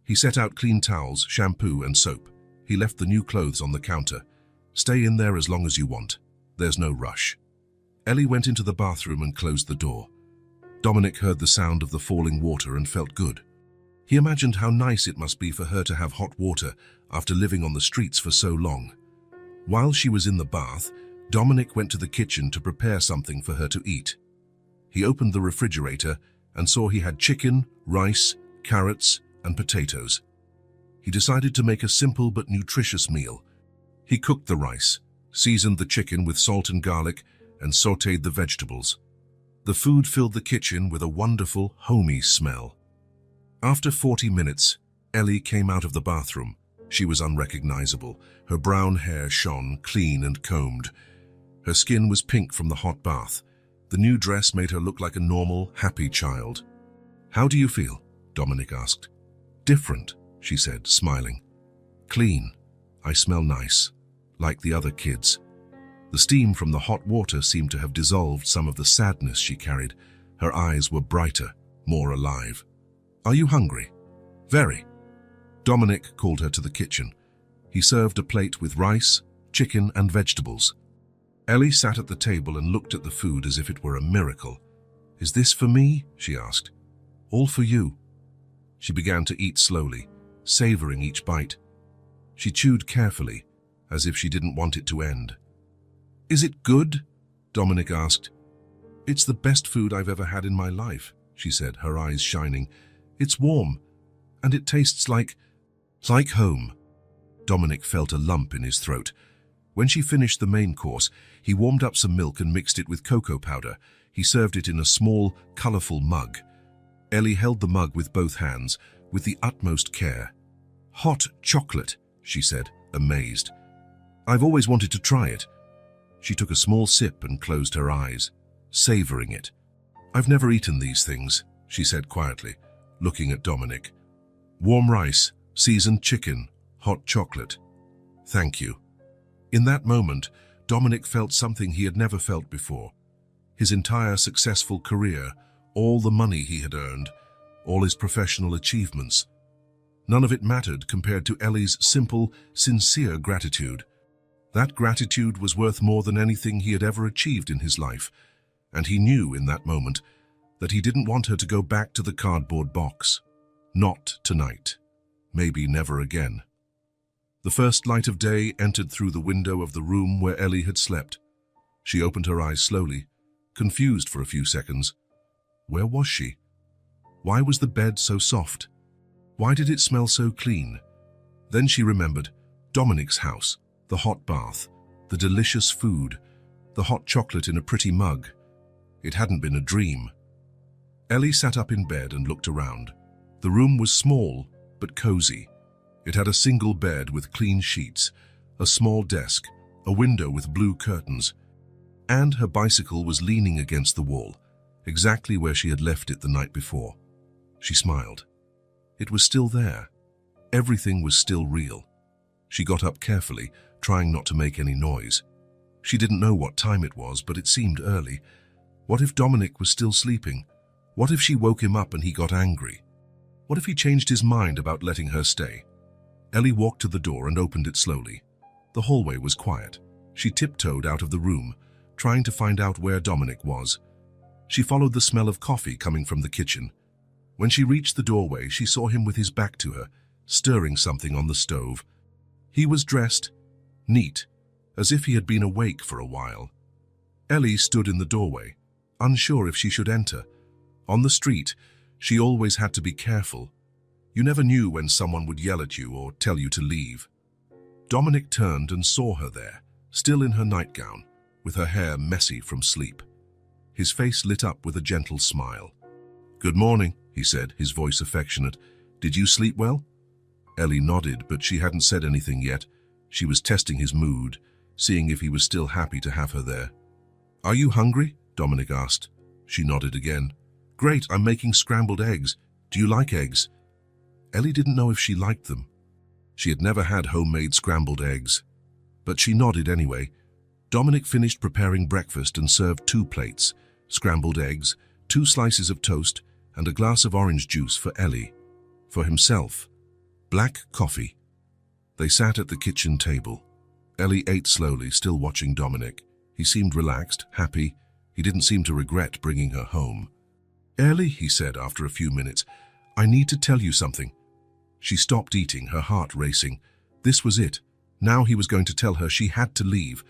He set out clean towels, shampoo and soap. He left the new clothes on the counter. "Stay in there as long as you want. There's no rush." Ellie went into the bathroom and closed the door. Dominic heard the sound of the falling water and felt good. He imagined how nice it must be for her to have hot water after living on the streets for so long. While she was in the bath, Dominic went to the kitchen to prepare something for her to eat. He opened the refrigerator and saw he had chicken, rice, carrots, and potatoes. He decided to make a simple but nutritious meal. He cooked the rice, seasoned the chicken with salt and garlic, and sautéed the vegetables. The food filled the kitchen with a wonderful, homey smell. After 40 minutes, Ellie came out of the bathroom. She was unrecognizable. Her brown hair shone, clean and combed. Her skin was pink from the hot bath. The new dress made her look like a normal, happy child. "How do you feel?" Dominic asked. "Different," she said, smiling. "Clean. I smell nice, like the other kids." The steam from the hot water seemed to have dissolved some of the sadness she carried. Her eyes were brighter, more alive. "Are you hungry?" "Very." Dominic called her to the kitchen. He served a plate with rice, chicken, and vegetables. Ellie sat at the table and looked at the food as if it were a miracle. "Is this for me?" she asked. "All for you." She began to eat slowly, savoring each bite. She chewed carefully, as if she didn't want it to end. "Is it good?" Dominic asked. "It's the best food I've ever had in my life," she said, her eyes shining. "It's warm, and it tastes like home." Dominic felt a lump in his throat. When she finished the main course, he warmed up some milk and mixed it with cocoa powder. He served it in a small, colorful mug. Ellie held the mug with both hands, with the utmost care. "Hot chocolate," she said, amazed. "I've always wanted to try it." She took a small sip and closed her eyes, savoring it. "I've never eaten these things," she said quietly, looking at Dominic. "Warm rice, seasoned chicken, hot chocolate. Thank you." In that moment, Dominic felt something he had never felt before. His entire successful career, all the money he had earned, all his professional achievements. None of it mattered compared to Ellie's simple, sincere gratitude. That gratitude was worth more than anything he had ever achieved in his life, and he knew in that moment that he didn't want her to go back to the cardboard box. Not tonight. Maybe never again. The first light of day entered through the window of the room where Ellie had slept. She opened her eyes slowly, confused for a few seconds. Where was she? Why was the bed so soft? Why did it smell so clean? Then she remembered Dominic's house, the hot bath, the delicious food, the hot chocolate in a pretty mug. It hadn't been a dream. Ellie sat up in bed and looked around. The room was small, but cozy. It had a single bed with clean sheets, a small desk, a window with blue curtains, and her bicycle was leaning against the wall, exactly where she had left it the night before. She smiled. It was still there. Everything was still real. She got up carefully, trying not to make any noise. She didn't know what time it was, but it seemed early. What if Dominic was still sleeping? What if she woke him up and he got angry? What if he changed his mind about letting her stay? Ellie walked to the door and opened it slowly. The hallway was quiet. She tiptoed out of the room, trying to find out where Dominic was. She followed the smell of coffee coming from the kitchen. When she reached the doorway, she saw him with his back to her, stirring something on the stove. He was dressed, neat, as if he had been awake for a while. Ellie stood in the doorway, unsure if she should enter. On the street, she always had to be careful. You never knew when someone would yell at you or tell you to leave. Dominic turned and saw her there, still in her nightgown, with her hair messy from sleep. His face lit up with a gentle smile. "Good morning," he said, his voice affectionate. "Did you sleep well?" Ellie nodded, but she hadn't said anything yet. She was testing his mood, seeing if he was still happy to have her there. "Are you hungry?" Dominic asked. She nodded again. "Great, I'm making scrambled eggs. Do you like eggs?" Ellie didn't know if she liked them. She had never had homemade scrambled eggs. But she nodded anyway. Dominic finished preparing breakfast and served 2 plates, scrambled eggs, 2 slices of toast, and a glass of orange juice for Ellie. For himself, black coffee. They sat at the kitchen table. Ellie ate slowly, still watching Dominic. He seemed relaxed, happy. He didn't seem to regret bringing her home. "Ellie," he said after a few minutes, "I need to tell you something." She stopped eating, her heart racing. This was it. Now he was going to tell her she had to leave.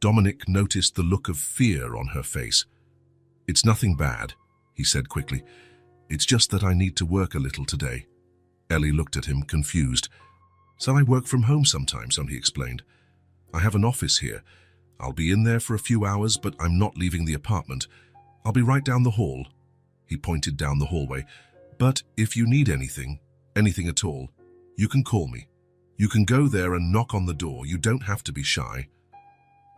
Dominic noticed the look of fear on her face. "It's nothing bad," he said quickly. "It's just that I need to work a little today." Ellie looked at him, confused. "So I work from home sometimes," he explained. "I have an office here. I'll be in there for a few hours, but I'm not leaving the apartment. I'll be right down the hall." He pointed down the hallway. "But if you need anything at all, you can call me. You can go there and knock on the door. You don't have to be shy."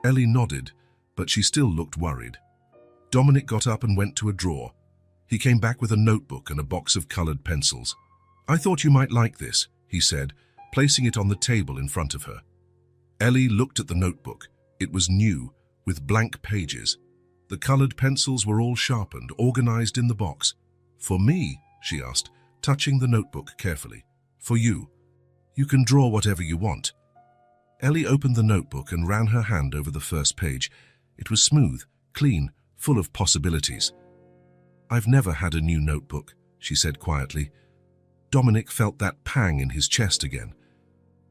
Ellie nodded, but she still looked worried. Dominic got up and went to a drawer. He came back with a notebook and a box of colored pencils. "I thought you might like this," he said, placing it on the table in front of her. Ellie looked at the notebook. It was new, with blank pages. The colored pencils were all sharpened, organized in the box. "For me?" she asked, touching the notebook carefully. "For you. You can draw whatever you want." Ellie opened the notebook and ran her hand over the first page. It was smooth, clean, full of possibilities. "I've never had a new notebook," she said quietly. Dominic felt that pang in his chest again.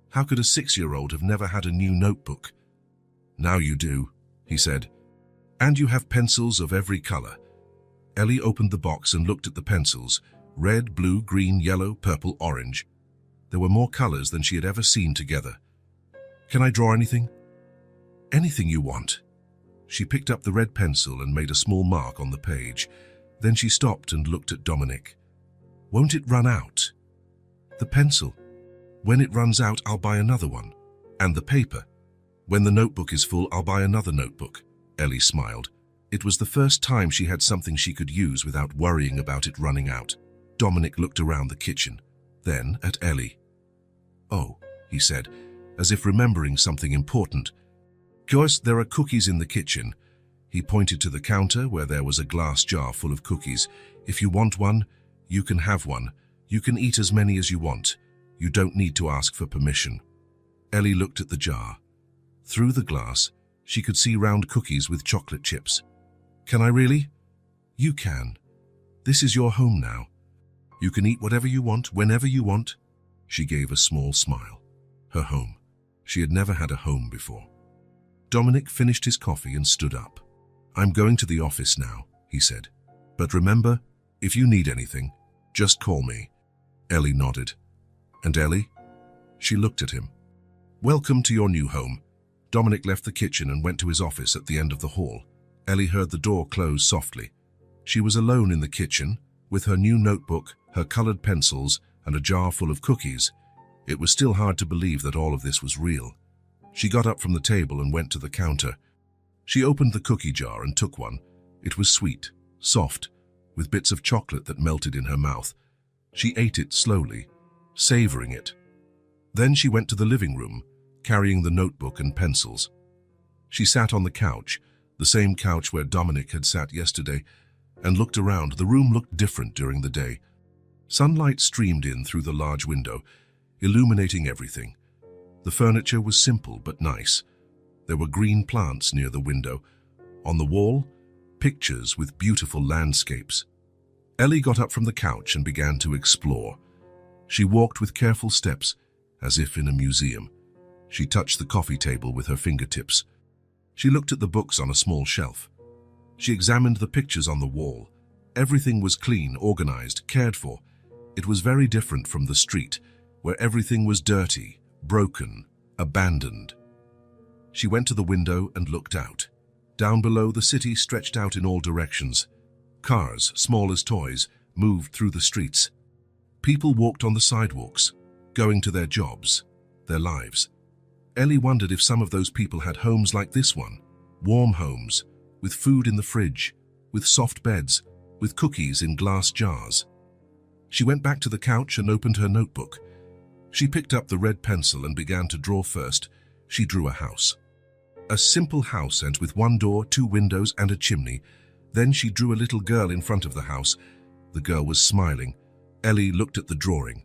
How could a 6-year-old have never had a new notebook? "Now you do," he said. "And you have pencils of every color." Ellie opened the box and looked at the pencils. Red, blue, green, yellow, purple, orange. There were more colors than she had ever seen together. "Can I draw anything?" "Anything you want." She picked up the red pencil and made a small mark on the page. Then she stopped and looked at Dominic. "Won't it run out?" "The pencil. When it runs out, I'll buy another one. And the paper. When the notebook is full, I'll buy another notebook." Ellie smiled. It was the first time she had something she could use without worrying about it running out. Dominic looked around the kitchen, then at Ellie. "Oh," he said, as if remembering something important. "Course, there are cookies in the kitchen." He pointed to the counter where there was a glass jar full of cookies. "If you want one, you can have one. You can eat as many as you want. You don't need to ask for permission." Ellie looked at the jar. Through the glass, she could see round cookies with chocolate chips. "Can I really?" "You can. This is your home now. You can eat whatever you want, whenever you want." She gave a small smile. Her home. She had never had a home before. Dominic finished his coffee and stood up. "I'm going to the office now," he said. "But remember, if you need anything, just call me." Ellie nodded. "And Ellie?" She looked at him. "Welcome to your new home." Dominic left the kitchen and went to his office at the end of the hall. Ellie heard the door close softly. She was alone in the kitchen, with her new notebook, her colored pencils, and a jar full of cookies. It was still hard to believe that all of this was real. She got up from the table and went to the counter. She opened the cookie jar and took one. It was sweet, soft, with bits of chocolate that melted in her mouth. She ate it slowly, savoring it. Then she went to the living room, carrying the notebook and pencils. She sat on the couch, the same couch where Dominic had sat yesterday, and looked around. The room looked different during the day. Sunlight streamed in through the large window, illuminating everything. The furniture was simple but nice. There were green plants near the window. On the wall, pictures with beautiful landscapes. Ellie got up from the couch and began to explore. She walked with careful steps, as if in a museum. She touched the coffee table with her fingertips. She looked at the books on a small shelf. She examined the pictures on the wall. Everything was clean, organized, cared for. It was very different from the street, where everything was dirty, broken, abandoned. She went to the window and looked out. Down below, the city stretched out in all directions. Cars, small as toys, moved through the streets. People walked on the sidewalks, going to their jobs, their lives. Ellie wondered if some of those people had homes like this one, warm homes, with food in the fridge, with soft beds, with cookies in glass jars. She went back to the couch and opened her notebook. She picked up the red pencil and began to draw. First, she drew a house. A simple house, and with one door, 2 windows, and a chimney. Then she drew a little girl in front of the house. The girl was smiling. Ellie looked at the drawing.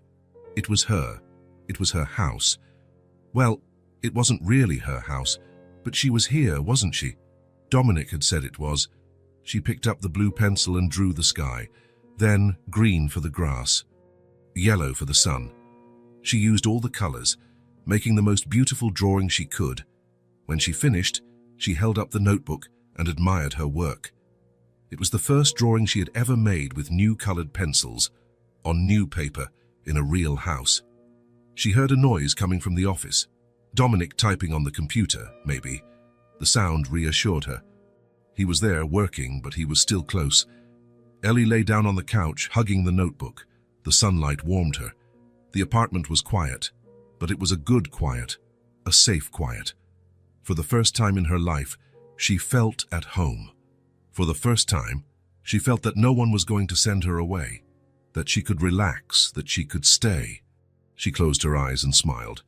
It was her. It was her house. Well, it wasn't really her house, but she was here, wasn't she? Dominic had said it was. She picked up the blue pencil and drew the sky, then green for the grass, yellow for the sun. She used all the colors, making the most beautiful drawing she could. When she finished, she held up the notebook and admired her work. It was the first drawing she had ever made with new colored pencils, on new paper, in a real house. She heard a noise coming from the office. Dominic typing on the computer, maybe. The sound reassured her. He was there working, but he was still close. Ellie lay down on the couch, hugging the notebook. The sunlight warmed her. The apartment was quiet, but it was a good quiet, a safe quiet. For the first time in her life, she felt at home. For the first time, she felt that no one was going to send her away, that she could relax, that she could stay. She closed her eyes and smiled.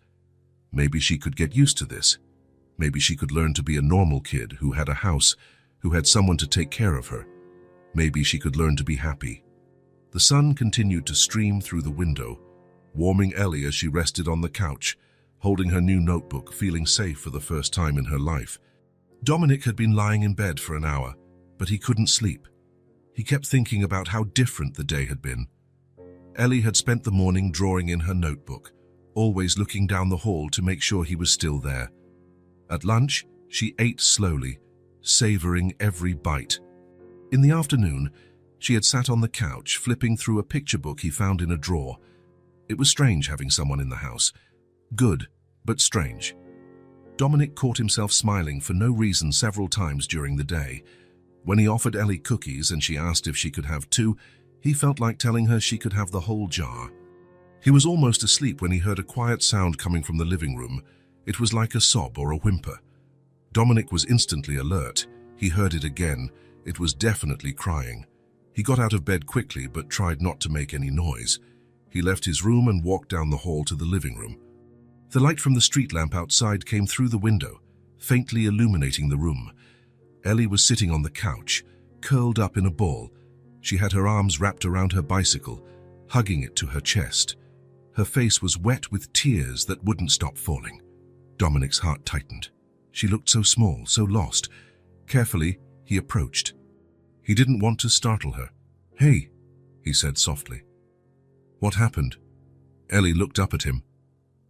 Maybe she could get used to this. Maybe she could learn to be a normal kid who had a house, who had someone to take care of her. Maybe she could learn to be happy. The sun continued to stream through the window, warming Ellie as she rested on the couch, holding her new notebook, feeling safe for the first time in her life. Dominic had been lying in bed for an hour, but he couldn't sleep. He kept thinking about how different the day had been. Ellie had spent the morning drawing in her notebook, always looking down the hall to make sure he was still there. At lunch, she ate slowly, savoring every bite. In the afternoon, she had sat on the couch, flipping through a picture book he found in a drawer. It was strange having someone in the house. Good, but strange. Dominic caught himself smiling for no reason several times during the day. When he offered Ellie cookies and she asked if she could have 2, he felt like telling her she could have the whole jar. He was almost asleep when he heard a quiet sound coming from the living room. It was like a sob or a whimper. Dominic was instantly alert. He heard it again. It was definitely crying. He got out of bed quickly but tried not to make any noise. He left his room and walked down the hall to the living room. The light from the street lamp outside came through the window, faintly illuminating the room. Ellie was sitting on the couch, curled up in a ball. She had her arms wrapped around her bicycle, hugging it to her chest. Her face was wet with tears that wouldn't stop falling. Dominic's heart tightened. She looked so small, so lost. Carefully, he approached. He didn't want to startle her. "Hey," he said softly. "What happened?" Ellie looked up at him.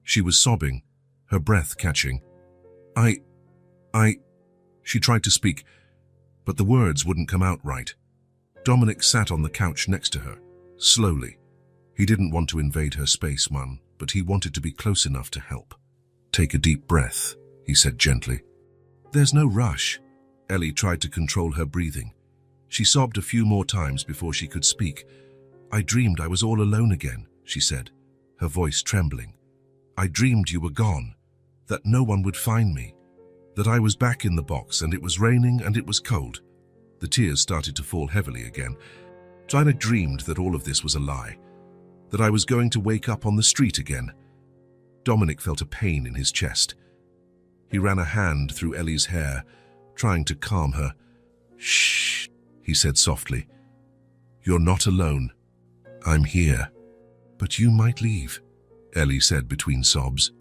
She was sobbing, her breath catching. I... She tried to speak, but the words wouldn't come out right. Dominic sat on the couch next to her, slowly. He didn't want to invade her space, man, but he wanted to be close enough to help. "Take a deep breath," he said gently. "There's no rush." Ellie tried to control her breathing. She sobbed a few more times before she could speak. "I dreamed I was all alone again," she said, her voice trembling. "I dreamed you were gone. that no one would find me, that I was back in the box and it was raining and it was cold. The tears started to fall heavily again. China dreamed that all of this was a lie, that I was going to wake up on the street again. Dominic felt a pain in his chest. He ran a hand through Ellie's hair, trying to calm her. "Shh," he said softly. "You're not alone. I'm here." "But you might leave," Ellie said between sobs.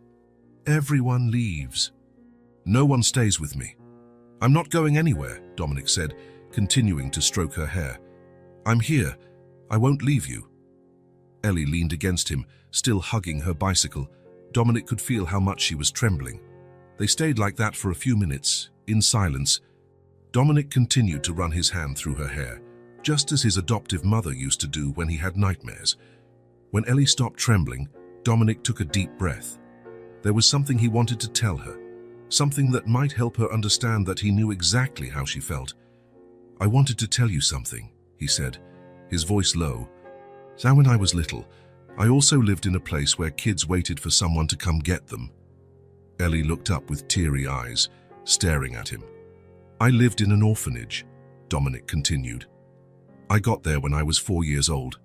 "Everyone leaves. No one stays with me." "I'm not going anywhere," Dominic said, continuing to stroke her hair. "I'm here. I won't leave you." Ellie leaned against him, still hugging her bicycle. Dominic could feel how much she was trembling. They stayed like that for a few minutes, in silence. Dominic continued to run his hand through her hair, just as his adoptive mother used to do when he had nightmares. When Ellie stopped trembling, Dominic took a deep breath. There was something he wanted to tell her, something that might help her understand that he knew exactly how she felt. "I wanted to tell you something," he said, his voice low. "So when I was little, I also lived in a place where kids waited for someone to come get them." Ellie looked up with teary eyes, staring at him. "I lived in an orphanage," Dominic continued. "I got there when I was 4 years old.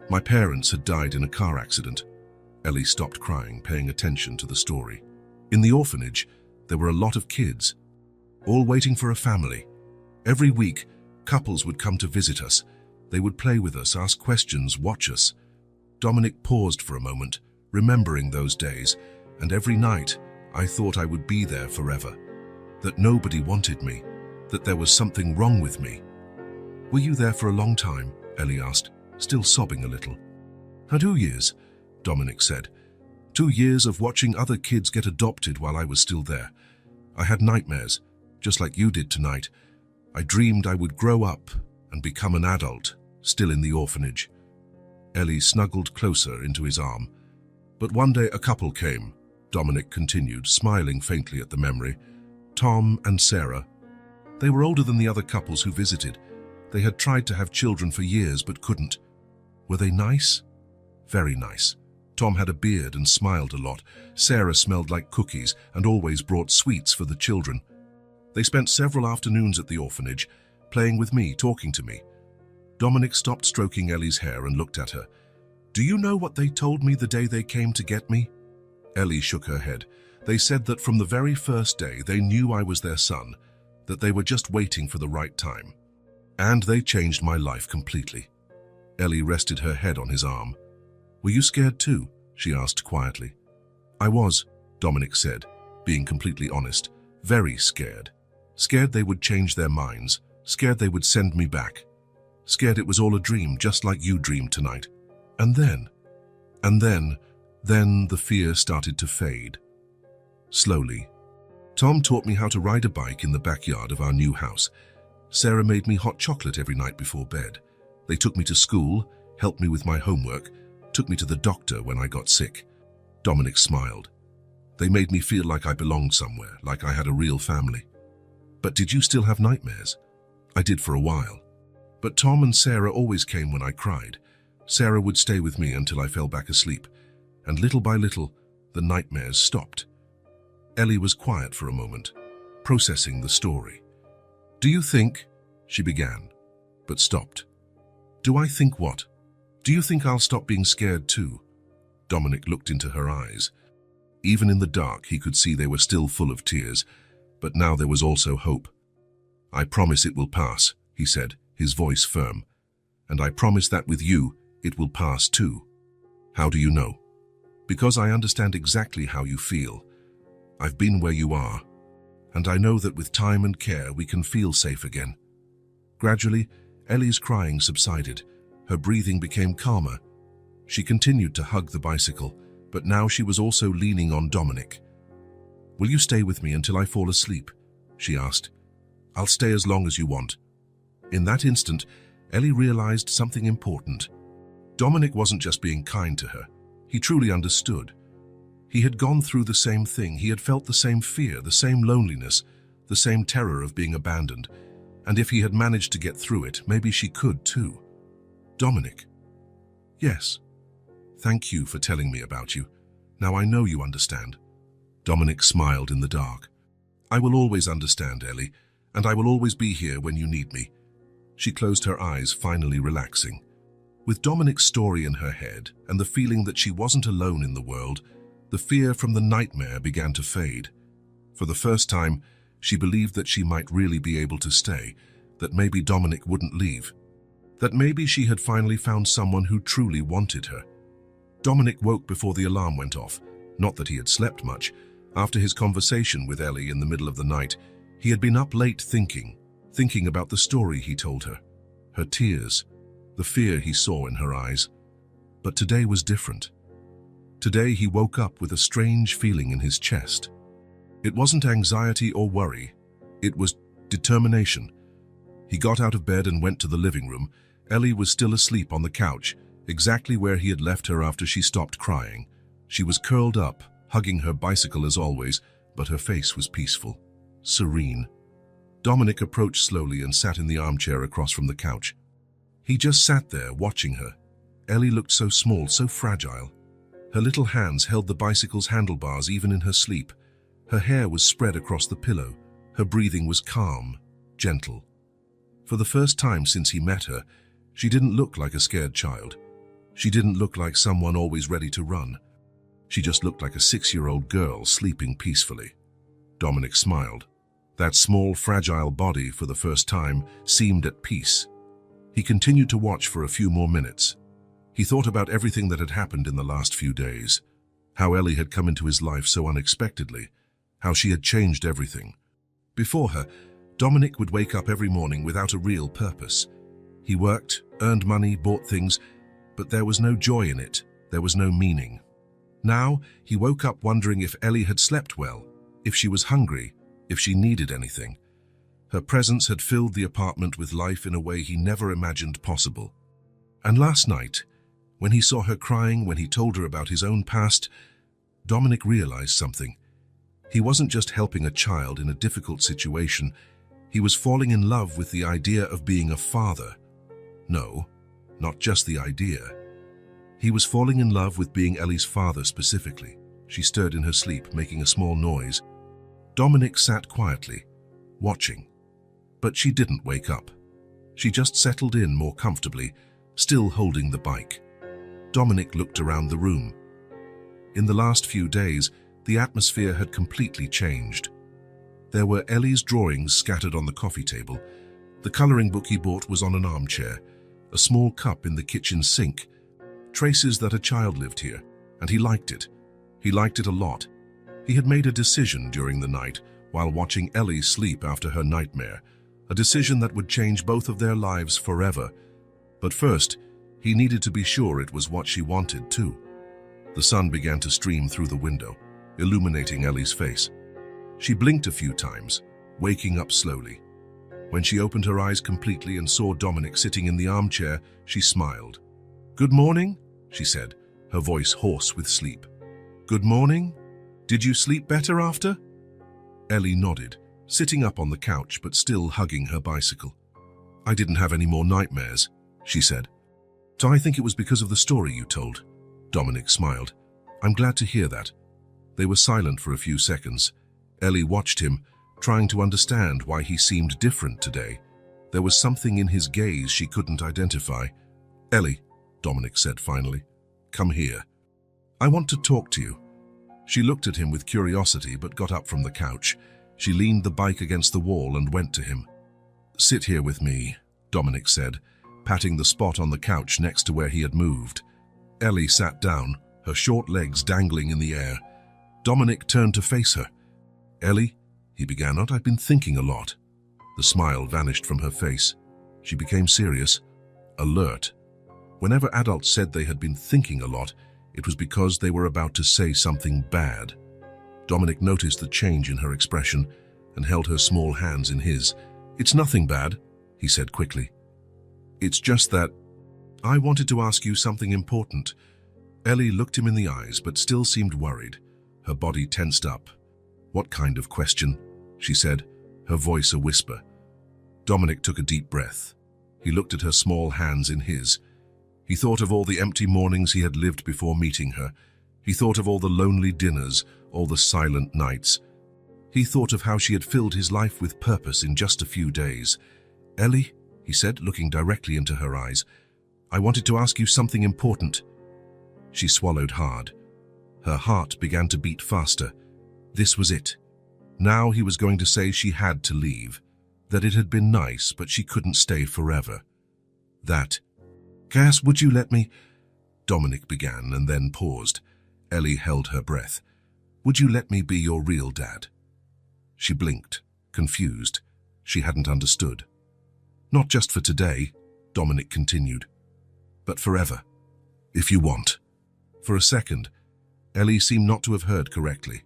My parents had died in a car accident." Ellie stopped crying, paying attention to the story. "In the orphanage, there were a lot of kids, all waiting for a family. Every week, couples would come to visit us. They would play with us, ask questions, watch us." Dominic paused for a moment, remembering those days, "And every night, I thought I would be there forever, that nobody wanted me, that there was something wrong with me." "Were you there for a long time?" Ellie asked, still sobbing a little. "2 years," Dominic said. 2 years of watching other kids get adopted while I was still there. I had nightmares, just like you did tonight. I dreamed I would grow up and become an adult, still in the orphanage." Ellie snuggled closer into his arm. "But one day a couple came," Dominic continued, smiling faintly at the memory. "Tom and Sarah. They were older than the other couples who visited. They had tried to have children for years but couldn't. Were they nice? Very nice. Tom had a beard and smiled a lot. Sarah smelled like cookies and always brought sweets for the children. They spent several afternoons at the orphanage, playing with me, talking to me." Dominic stopped stroking Ellie's hair and looked at her. "Do you know what they told me the day they came to get me?" Ellie shook her head. "They said that from the very first day they knew I was their son, that they were just waiting for the right time. And they changed my life completely." Ellie rested her head on his arm. "Were you scared too?" she asked quietly. "I was," Dominic said, being completely honest. "Very scared. Scared they would change their minds. Scared they would send me back. Scared it was all a dream, just like you dreamed tonight. And then the fear started to fade. Slowly. Tom taught me how to ride a bike in the backyard of our new house. Sarah made me hot chocolate every night before bed. They took me to school, helped me with my homework, took me to the doctor when I got sick." Dominic smiled. "They made me feel like I belonged somewhere, like I had a real family." "But did you still have nightmares?" "I did for a while. But Tom and Sarah always came when I cried. Sarah would stay with me until I fell back asleep, and little by little, the nightmares stopped." Ellie was quiet for a moment, processing the story. "Do you think," she began, but stopped. "Do I think what? Do you think I'll stop being scared too?" Dominic looked into her eyes. Even in the dark, he could see they were still full of tears, but now there was also hope. "I promise it will pass," he said, his voice firm. "And I promise that with you, it will pass too." "How do you know?" "Because I understand exactly how you feel. I've been where you are, and I know that with time and care we can feel safe again." Gradually, Ellie's crying subsided. Her breathing became calmer. She continued to hug the bicycle, but now she was also leaning on Dominic. "Will you stay with me until I fall asleep?" she asked. "I'll stay as long as you want." In that instant, Ellie realized something important. Dominic wasn't just being kind to her. He truly understood. He had gone through the same thing. He had felt the same fear, the same loneliness, the same terror of being abandoned. And if he had managed to get through it, maybe she could too. "Dominic." "Yes. Thank you for telling me about you. Now I know you understand." Dominic smiled in the dark. "I will always understand, Ellie, and I will always be here when you need me." She closed her eyes, finally relaxing. With Dominic's story in her head and the feeling that she wasn't alone in the world, the fear from the nightmare began to fade. For the first time, she believed that she might really be able to stay, that maybe Dominic wouldn't leave, that maybe she had finally found someone who truly wanted her. Dominic woke before the alarm went off. Not that he had slept much. After his conversation with Ellie in the middle of the night, he had been up late thinking about the story he told her, her tears, the fear he saw in her eyes. But today was different. Today he woke up with a strange feeling in his chest. It wasn't anxiety or worry. It was determination. He got out of bed and went to the living room. Ellie was still asleep on the couch, exactly where he had left her after she stopped crying. She was curled up, hugging her bicycle as always, but her face was peaceful, serene. Dominic approached slowly and sat in the armchair across from the couch. He just sat there, watching her. Ellie looked so small, so fragile. Her little hands held the bicycle's handlebars even in her sleep. Her hair was spread across the pillow. Her breathing was calm, gentle. For the first time since he met her, she didn't look like a scared child. She didn't look like someone always ready to run. She just looked like a 6-year-old girl sleeping peacefully. Dominic smiled. That small, fragile body, for the first time, seemed at peace. He continued to watch for a few more minutes. He thought about everything that had happened in the last few days. How Ellie had come into his life so unexpectedly. How she had changed everything. Before her, Dominic would wake up every morning without a real purpose. He worked, earned money, bought things, but there was no joy in it. There was no meaning. Now, he woke up wondering if Ellie had slept well, if she was hungry, if she needed anything. Her presence had filled the apartment with life in a way he never imagined possible. And last night, when he saw her crying, when he told her about his own past, Dominic realized something. He wasn't just helping a child in a difficult situation. He was falling in love with the idea of being a father. No, not just the idea. He was falling in love with being Ellie's father specifically. She stirred in her sleep, making a small noise. Dominic sat quietly, watching. But she didn't wake up. She just settled in more comfortably, still holding the bike. Dominic looked around the room. In the last few days, the atmosphere had completely changed. There were Ellie's drawings scattered on the coffee table. The coloring book he bought was on an armchair, a small cup in the kitchen sink. Traces that a child lived here, and he liked it. He liked it a lot. He had made a decision during the night while watching Ellie sleep after her nightmare, a decision that would change both of their lives forever. But first, he needed to be sure it was what she wanted too. The sun began to stream through the window, illuminating Ellie's face. She blinked a few times, waking up slowly. When she opened her eyes completely and saw Dominic sitting in the armchair, she smiled. "Good morning," she said, her voice hoarse with sleep. "Good morning? Did you sleep better after?" Ellie nodded, sitting up on the couch but still hugging her bicycle. "I didn't have any more nightmares," she said. "So I think it was because of the story you told." Dominic smiled. "I'm glad to hear that." They were silent for a few seconds. Ellie watched him, trying to understand why he seemed different today. There was something in his gaze she couldn't identify. "Ellie," Dominic said finally, "come here. I want to talk to you." She looked at him with curiosity but got up from the couch. She leaned the bike against the wall and went to him. "Sit here with me," Dominic said, patting the spot on the couch next to where he had moved. Ellie sat down, her short legs dangling in the air. Dominic turned to face her. "Ellie," he began, "I've been thinking a lot." The smile vanished from her face. She became serious, alert. Whenever adults said they had been thinking a lot, it was because they were about to say something bad. Dominic noticed the change in her expression and held her small hands in his. "It's nothing bad," he said quickly. "It's just that I wanted to ask you something important." Ellie looked him in the eyes but still seemed worried. Her body tensed up. "What kind of question?" she said, her voice a whisper. Dominic took a deep breath. He looked at her small hands in his. He thought of all the empty mornings he had lived before meeting her. He thought of all the lonely dinners, all the silent nights. He thought of how she had filled his life with purpose in just a few days. "Ellie," he said, looking directly into her eyes, "I wanted to ask you something important." She swallowed hard. Her heart began to beat faster. This was it. Now he was going to say she had to leave, that it had been nice, but she couldn't stay forever. "Cass, would you let me?" Dominic began and then paused. Ellie held her breath. "Would you let me be your real dad?" She blinked, confused. She hadn't understood. "Not just for today," Dominic continued, "but forever, if you want." For a second, Ellie seemed not to have heard correctly.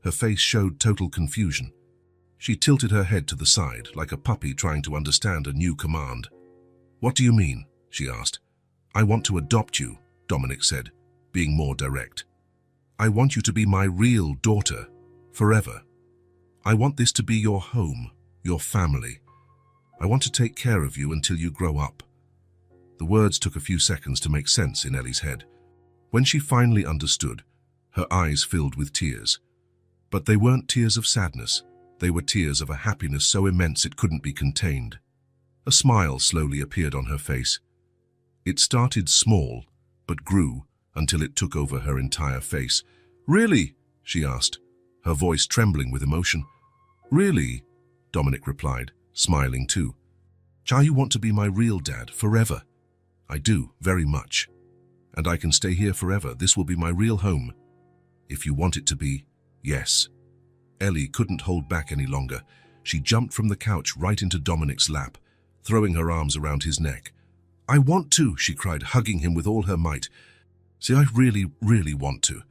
Her face showed total confusion. She tilted her head to the side, like a puppy trying to understand a new command. "What do you mean?" she asked. "I want to adopt you," Dominic said, being more direct. "I want you to be my real daughter, forever. I want this to be your home, your family. I want to take care of you until you grow up." The words took a few seconds to make sense in Ellie's head. When she finally understood, her eyes filled with tears. But they weren't tears of sadness. They were tears of a happiness so immense it couldn't be contained. A smile slowly appeared on her face. It started small, but grew until it took over her entire face. "Really?" she asked, her voice trembling with emotion. "Really?" Dominic replied, smiling too. "You want to be my real dad forever?" "I do, very much. And I can stay here forever. This will be my real home. If you want it to be, yes." Ellie couldn't hold back any longer. She jumped from the couch right into Dominic's lap, throwing her arms around his neck. "I want to," she cried, hugging him with all her might. "See, I really, really want to."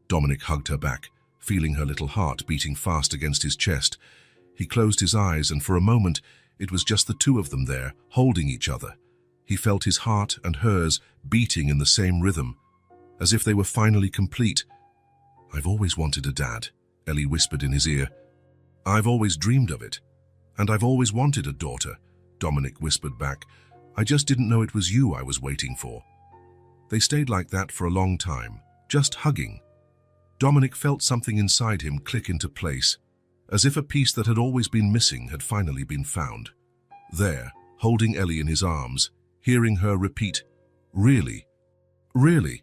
Dominic hugged her back, feeling her little heart beating fast against his chest. He closed his eyes, and for a moment, it was just the two of them there, holding each other. He felt his heart and hers beating in the same rhythm, as if they were finally complete. "I've always wanted a dad," Ellie whispered in his ear. "I've always dreamed of it. And I've always wanted a daughter," Dominic whispered back. "I just didn't know it was you I was waiting for." They stayed like that for a long time, just hugging. Dominic felt something inside him click into place, as if a piece that had always been missing had finally been found. There, holding Ellie in his arms, hearing her repeat, "Really? Really?"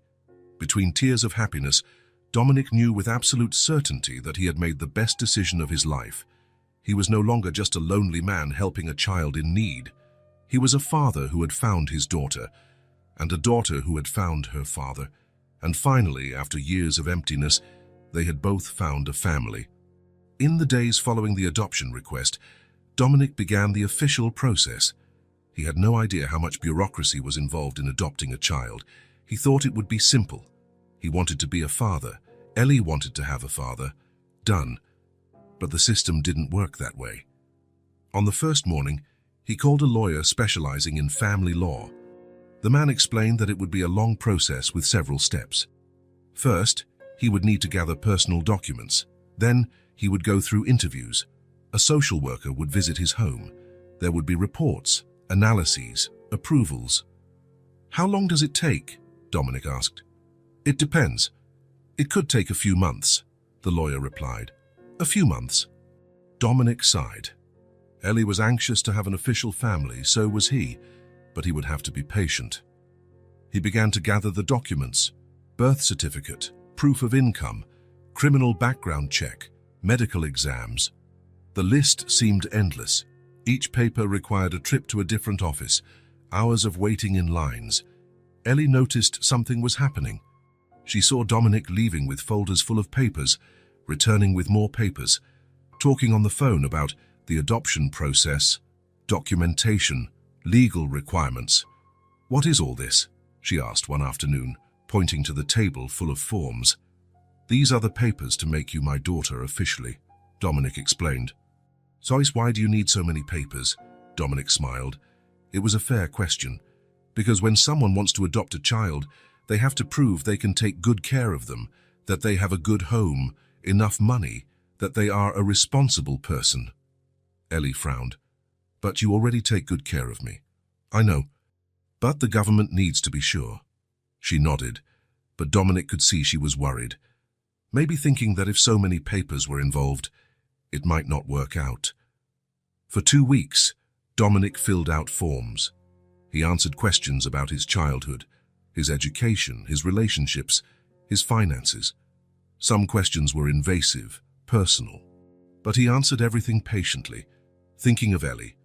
Between tears of happiness, Dominic knew with absolute certainty that he had made the best decision of his life. He was no longer just a lonely man helping a child in need. He was a father who had found his daughter, and a daughter who had found her father. And finally, after years of emptiness, they had both found a family. In the days following the adoption request, Dominic began the official process. He had no idea how much bureaucracy was involved in adopting a child. He thought it would be simple. He wanted to be a father. Ellie wanted to have a father. Done. But the system didn't work that way. On the first morning, he called a lawyer specializing in family law. The man explained that it would be a long process with several steps. First, he would need to gather personal documents. Then, he would go through interviews. A social worker would visit his home. There would be reports, analyses, approvals. "How long does it take?" Dominic asked. "It depends. It could take a few months," the lawyer replied. "A few months." Dominic sighed. Ellie was anxious to have an official family, so was he, but he would have to be patient. He began to gather the documents: birth certificate, proof of income, criminal background check, medical exams. The list seemed endless. Each paper required a trip to a different office, hours of waiting in lines. Ellie noticed something was happening. She saw Dominic leaving with folders full of papers, returning with more papers, talking on the phone about the adoption process, documentation, legal requirements. "What is all this?" she asked one afternoon, pointing to the table full of forms. "These are the papers to make you my daughter officially," Dominic explained. "So why do you need so many papers?" Dominic smiled. It was a fair question, because when someone wants to adopt a child, they have to prove they can take good care of them, that they have a good home, enough money, that they are a responsible person. Ellie frowned. "But you already take good care of me." "I know. But the government needs to be sure." She nodded. but Dominic could see she was worried, maybe thinking that if so many papers were involved, it might not work out. For 2 weeks, Dominic filled out forms. He answered questions about his childhood, his education, his relationships, his finances. Some questions were invasive, personal, but he answered everything patiently, thinking of Ellie.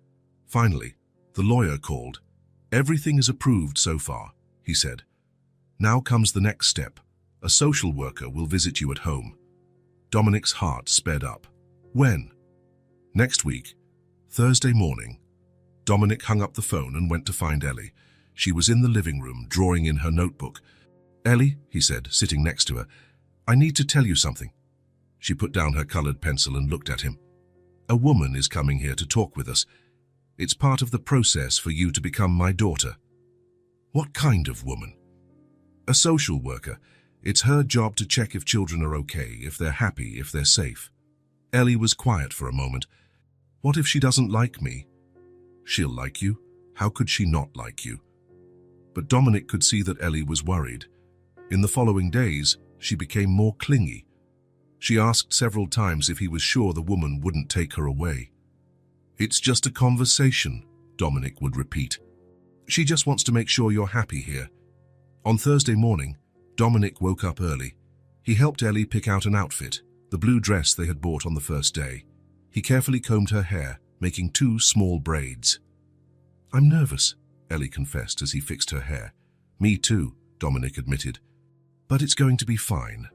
Finally, the lawyer called. "Everything is approved so far," he said. "Now comes the next step. A social worker will visit you at home." Dominic's heart sped up. When? Next week, Thursday morning. Dominic hung up the phone and went to find Ellie. She was in the living room, drawing in her notebook. "Ellie," he said, sitting next to her, "I need to tell you something." She put down her colored pencil and looked at him. "A woman is coming here to talk with us. It's part of the process for you to become my daughter." "What kind of woman?" "A social worker. It's her job to check if children are okay, if they're happy, if they're safe." Ellie was quiet for a moment. "What if she doesn't like me?" "She'll like you. How could she not like you?" But Dominic could see that Ellie was worried. In the following days, she became more clingy. She asked several times if he was sure the woman wouldn't take her away. "It's just a conversation," Dominic would repeat. "She just wants to make sure you're happy here." On Thursday morning, Dominic woke up early. He helped Ellie pick out an outfit, the blue dress they had bought on the first day. He carefully combed her hair, making 2 small braids. "I'm nervous," Ellie confessed as he fixed her hair. "Me too," Dominic admitted. "But it's going to be fine."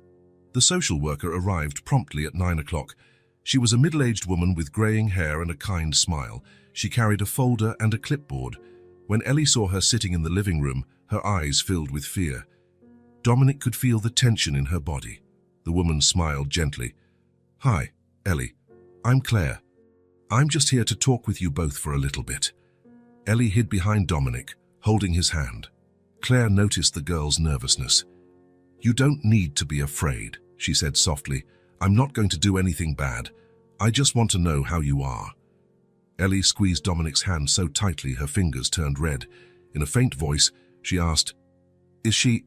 The social worker arrived promptly at 9 o'clock. She was a middle-aged woman with graying hair and a kind smile. She carried a folder and a clipboard. When Ellie saw her sitting in the living room, her eyes filled with fear. Dominic could feel the tension in her body. The woman smiled gently. "Hi, Ellie. I'm Claire. I'm just here to talk with you both for a little bit." Ellie hid behind Dominic, holding his hand. Claire noticed the girl's nervousness. "You don't need to be afraid," she said softly. "I'm not going to do anything bad. I just want to know how you are." Ellie squeezed Dominic's hand so tightly her fingers turned red. In a faint voice, she asked, "Is she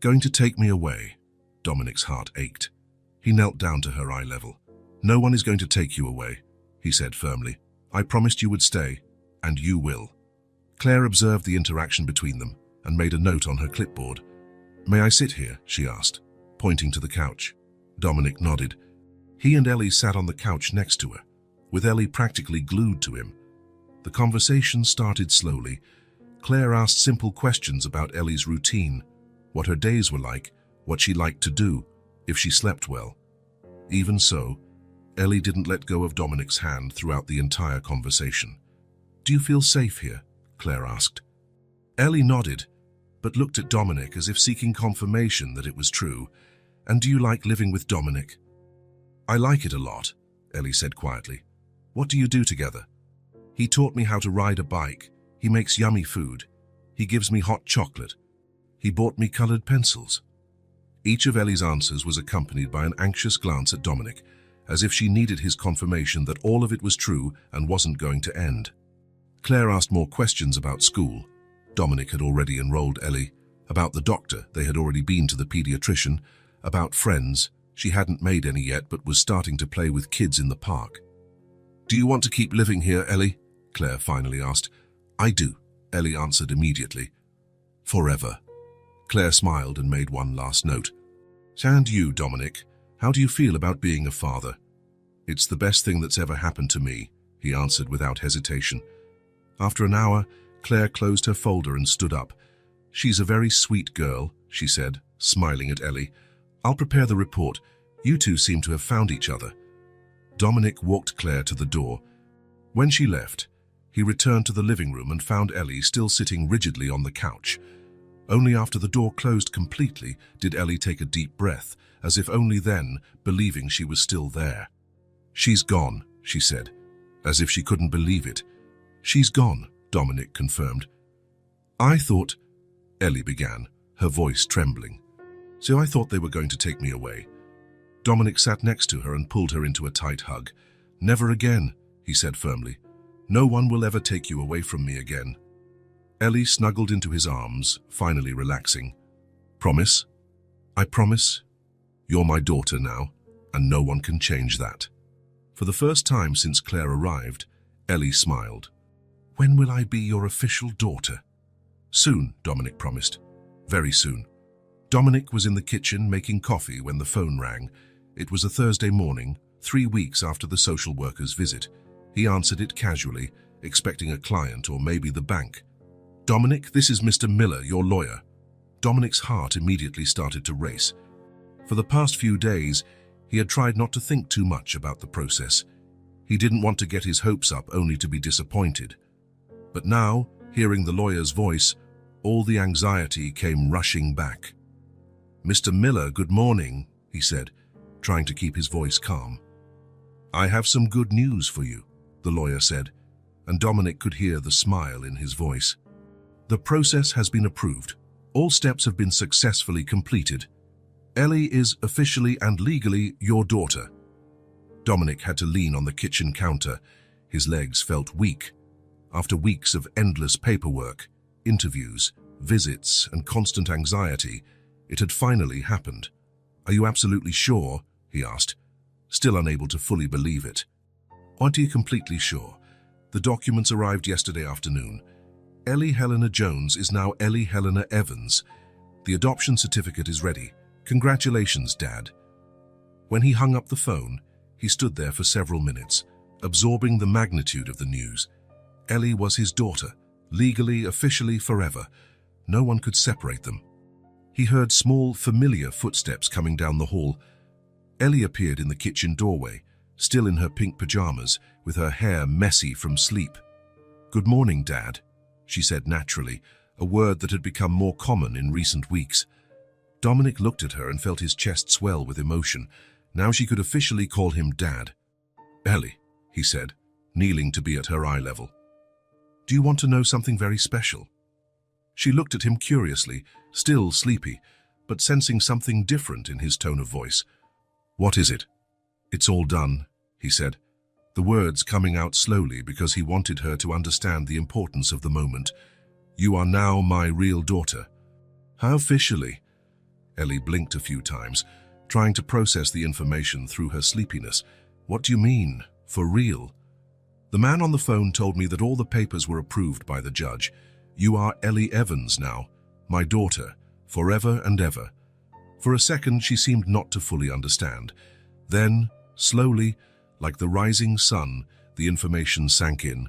going to take me away?" Dominic's heart ached. He knelt down to her eye level. "No one is going to take you away," he said firmly. "I promised you would stay, and you will." Claire observed the interaction between them and made a note on her clipboard. "May I sit here?" she asked, pointing to the couch. Dominic nodded. He and Ellie sat on the couch next to her, with Ellie practically glued to him. The conversation started slowly. Claire asked simple questions about Ellie's routine, what her days were like, what she liked to do, if she slept well. Even so, Ellie didn't let go of Dominic's hand throughout the entire conversation. "Do you feel safe here?" Claire asked. Ellie nodded, but looked at Dominic as if seeking confirmation that it was true. "And do you like living with Dominic?" "I like it a lot," Ellie said quietly. "What do you do together?" "He taught me how to ride a bike. He makes yummy food. He gives me hot chocolate. He bought me colored pencils." Each of Ellie's answers was accompanied by an anxious glance at Dominic, as if she needed his confirmation that all of it was true and wasn't going to end. Claire asked more questions about school. Dominic had already enrolled Ellie. About the doctor, they had already been to the pediatrician. About friends, she hadn't made any yet but was starting to play with kids in the park. "Do you want to keep living here, Ellie?" Claire finally asked. "I do," Ellie answered immediately. "Forever." Claire smiled and made one last note. "And you, Dominic, how do you feel about being a father?" "It's the best thing that's ever happened to me," he answered without hesitation. After an hour, Claire closed her folder and stood up. "She's a very sweet girl," she said, smiling at Ellie. "I'll prepare the report. You two seem to have found each other." Dominic walked Claire to the door. When she left, he returned to the living room and found Ellie still sitting rigidly on the couch. Only after the door closed completely did Ellie take a deep breath, as if only then, believing she was still there. "She's gone," she said, as if she couldn't believe it. "She's gone," Dominic confirmed. "I thought," Ellie began, her voice trembling. "So I thought they were going to take me away." Dominic sat next to her and pulled her into a tight hug. "Never again," he said firmly. "No one will ever take you away from me again." Ellie snuggled into his arms, finally relaxing. "Promise?" I promise, you're my daughter now, and no one can change that. For the first time since Claire arrived, Ellie smiled. When will I be your official daughter? Soon, Dominic promised. Very soon. Dominic was in the kitchen making coffee when the phone rang. It was a Thursday morning, 3 weeks after the social worker's visit. He answered it casually, expecting a client or maybe the bank. Dominic, this is Mr. Miller, your lawyer. Dominic's heart immediately started to race. For the past few days, he had tried not to think too much about the process. He didn't want to get his hopes up only to be disappointed. But now, hearing the lawyer's voice, all the anxiety came rushing back. Mr. Miller, good morning, he said, trying to keep his voice calm. I have some good news for you, the lawyer said, and Dominic could hear the smile in his voice. The process has been approved. All steps have been successfully completed. Ellie is officially and legally your daughter. Dominic had to lean on the kitchen counter. His legs felt weak. After weeks of endless paperwork, interviews, visits, and constant anxiety, it had finally happened. Are you absolutely sure? He asked, still unable to fully believe it. Aren't you completely sure? The documents arrived yesterday afternoon. Ellie Helena Jones is now Ellie Helena Evans. The adoption certificate is ready. Congratulations, Dad. When he hung up the phone, he stood there for several minutes, absorbing the magnitude of the news. Ellie was his daughter, legally, officially, forever. No one could separate them. He heard small, familiar footsteps coming down the hall. Ellie appeared in the kitchen doorway, still in her pink pajamas, with her hair messy from sleep. Good morning, Dad, she said naturally, a word that had become more common in recent weeks. Dominic looked at her and felt his chest swell with emotion. Now she could officially call him Dad. Ellie, he said, kneeling to be at her eye level. Do you want to know something very special? She looked at him curiously, still sleepy, but sensing something different in his tone of voice. What is it? It's all done, he said, the words coming out slowly because he wanted her to understand the importance of the moment. You are now my real daughter. How officially? Ellie blinked a few times, trying to process the information through her sleepiness. What do you mean, for real? The man on the phone told me that all the papers were approved by the judge. You are Ellie Evans now, my daughter, forever and ever. For a second, she seemed not to fully understand. Then, slowly, like the rising sun, the information sank in.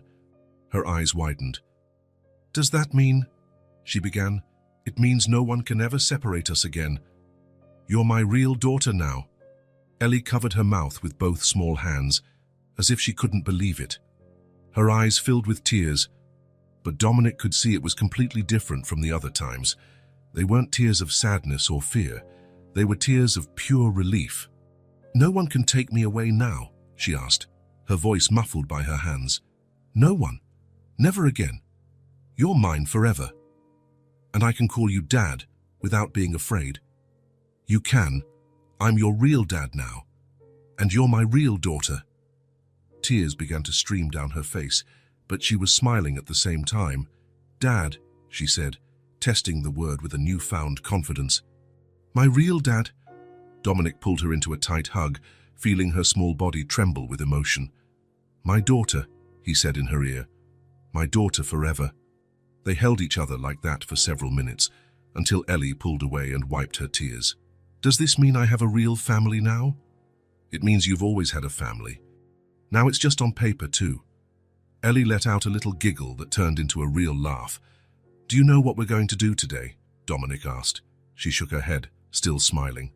Her eyes widened. Does that mean, she began, it means no one can ever separate us again. You're my real daughter now. Ellie covered her mouth with both small hands, as if she couldn't believe it. Her eyes filled with tears, but Dominic could see it was completely different from the other times. They weren't tears of sadness or fear. They were tears of pure relief. No one can take me away now, she asked, her voice muffled by her hands. No one. Never again. You're mine forever. And I can call you Dad without being afraid. You can. I'm your real dad now. And you're my real daughter. Tears began to stream down her face, but she was smiling at the same time. Dad, she said, testing the word with a newfound confidence. My real dad. Dominic pulled her into a tight hug, feeling her small body tremble with emotion. My daughter, he said in her ear. My daughter forever. They held each other like that for several minutes, until Ellie pulled away and wiped her tears. Does this mean I have a real family now? It means you've always had a family. Now it's just on paper too. Ellie let out a little giggle that turned into a real laugh. Do you know what we're going to do today? Dominic asked. She shook her head, still smiling.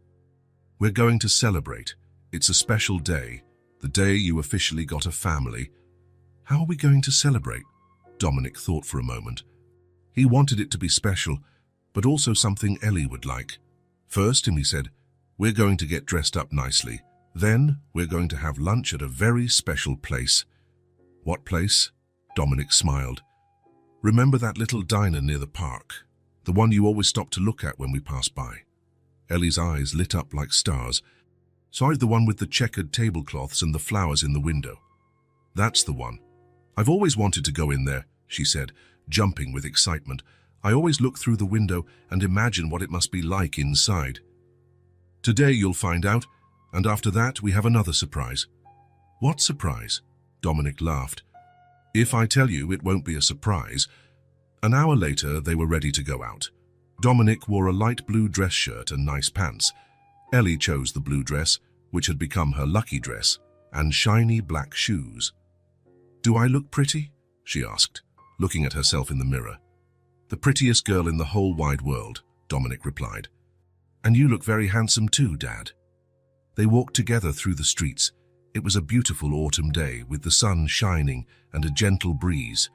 We're going to celebrate. It's a special day, the day you officially got a family. How are we going to celebrate? Dominic thought for a moment. He wanted it to be special, but also something Ellie would like. First, he said, we're going to get dressed up nicely. Then, we're going to have lunch at a very special place. What place? Dominic smiled. Remember that little diner near the park? The one you always stop to look at when we pass by? Ellie's eyes lit up like stars. Sorry, the one with the checkered tablecloths and the flowers in the window. That's the one. I've always wanted to go in there, she said, jumping with excitement. I always look through the window and imagine what it must be like inside. Today you'll find out, and after that we have another surprise. What surprise? Dominic laughed. If I tell you, it won't be a surprise. An hour later, they were ready to go out. Dominic wore a light blue dress shirt and nice pants. Ellie chose the blue dress, which had become her lucky dress, and shiny black shoes. Do I look pretty? She asked, looking at herself in the mirror. The prettiest girl in the whole wide world, Dominic replied. And you look very handsome too, Dad. They walked together through the streets. It was a beautiful autumn day with the sun shining and a gentle breeze.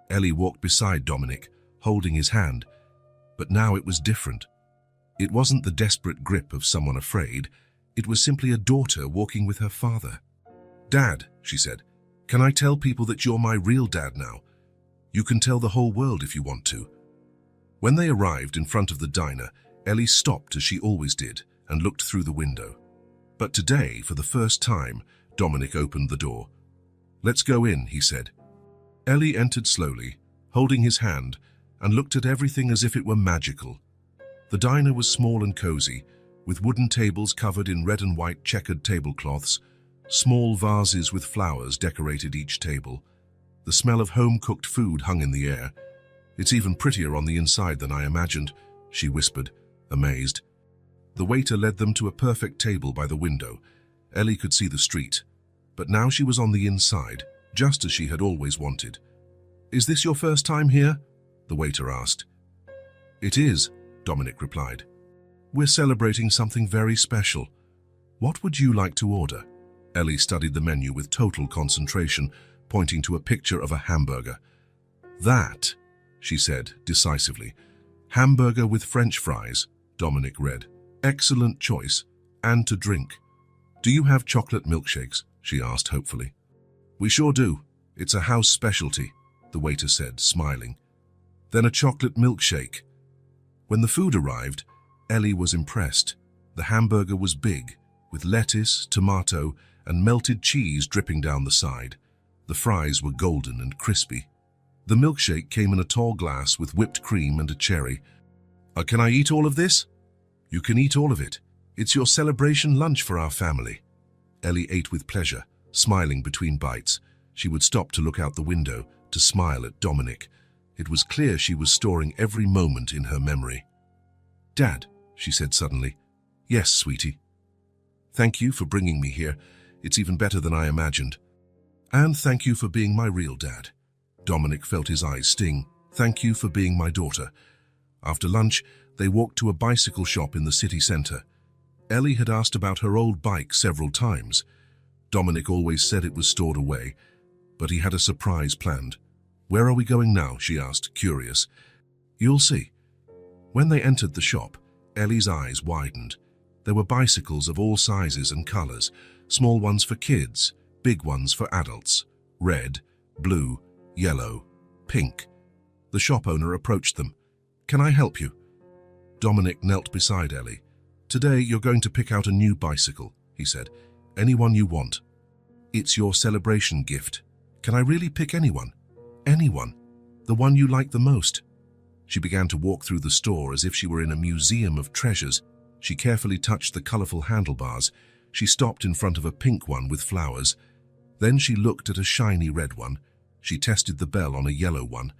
Ellie walked beside Dominic, holding his hand, but now it was different. It wasn't the desperate grip of someone afraid. It was simply a daughter walking with her father. Dad, she said, can I tell people that you're my real dad now? You can tell the whole world if you want to. When they arrived in front of the diner, Ellie stopped as she always did and looked through the window. But today, for the first time, Dominic opened the door. Let's go in, he said. Ellie entered slowly, holding his hand, and looked at everything as if it were magical. The diner was small and cozy, with wooden tables covered in red and white checkered tablecloths. Small vases with flowers decorated each table. The smell of home-cooked food hung in the air. It's even prettier on the inside than I imagined, she whispered, amazed. The waiter led them to a perfect table by the window. Ellie could see the street, but now she was on the inside, just as she had always wanted. Is this your first time here? The waiter asked. It is, Dominic replied. We're celebrating something very special. What would you like to order? Ellie studied the menu with total concentration, pointing to a picture of a hamburger. That, she said decisively. Hamburger with French fries, Dominic read. Excellent choice. And to drink. Do you have chocolate milkshakes? She asked hopefully. We sure do. It's a house specialty, the waiter said, smiling. Then a chocolate milkshake. When the food arrived, Ellie was impressed. The hamburger was big, with lettuce, tomato, and melted cheese dripping down the side. The fries were golden and crispy. The milkshake came in a tall glass with whipped cream and a cherry. Can I eat all of this? You can eat all of it. It's your celebration lunch for our family. Ellie ate with pleasure, smiling between bites. She would stop to look out the window, to smile at Dominic. It was clear she was storing every moment in her memory. Dad, she said suddenly. Yes, sweetie. Thank you for bringing me here. It's even better than I imagined. And thank you for being my real dad. Dominic felt his eyes sting. Thank you for being my daughter. After lunch, they walked to a bicycle shop in the city centre. Ellie had asked about her old bike several times. Dominic always said it was stored away, but he had a surprise planned. Where are we going now? She asked, curious. You'll see. When they entered the shop, Ellie's eyes widened. There were bicycles of all sizes and colours, small ones for kids, big ones for adults, red, blue, yellow, pink. The shop owner approached them. Can I help you? Dominic knelt beside Ellie. Today you're going to pick out a new bicycle, he said. Anyone you want. It's your celebration gift. Can I really pick anyone? Anyone. The one you like the most. She began to walk through the store as if she were in a museum of treasures. She carefully touched the colourful handlebars. She stopped in front of a pink one with flowers. Then she looked at a shiny red one. She tested the bell on a yellow one.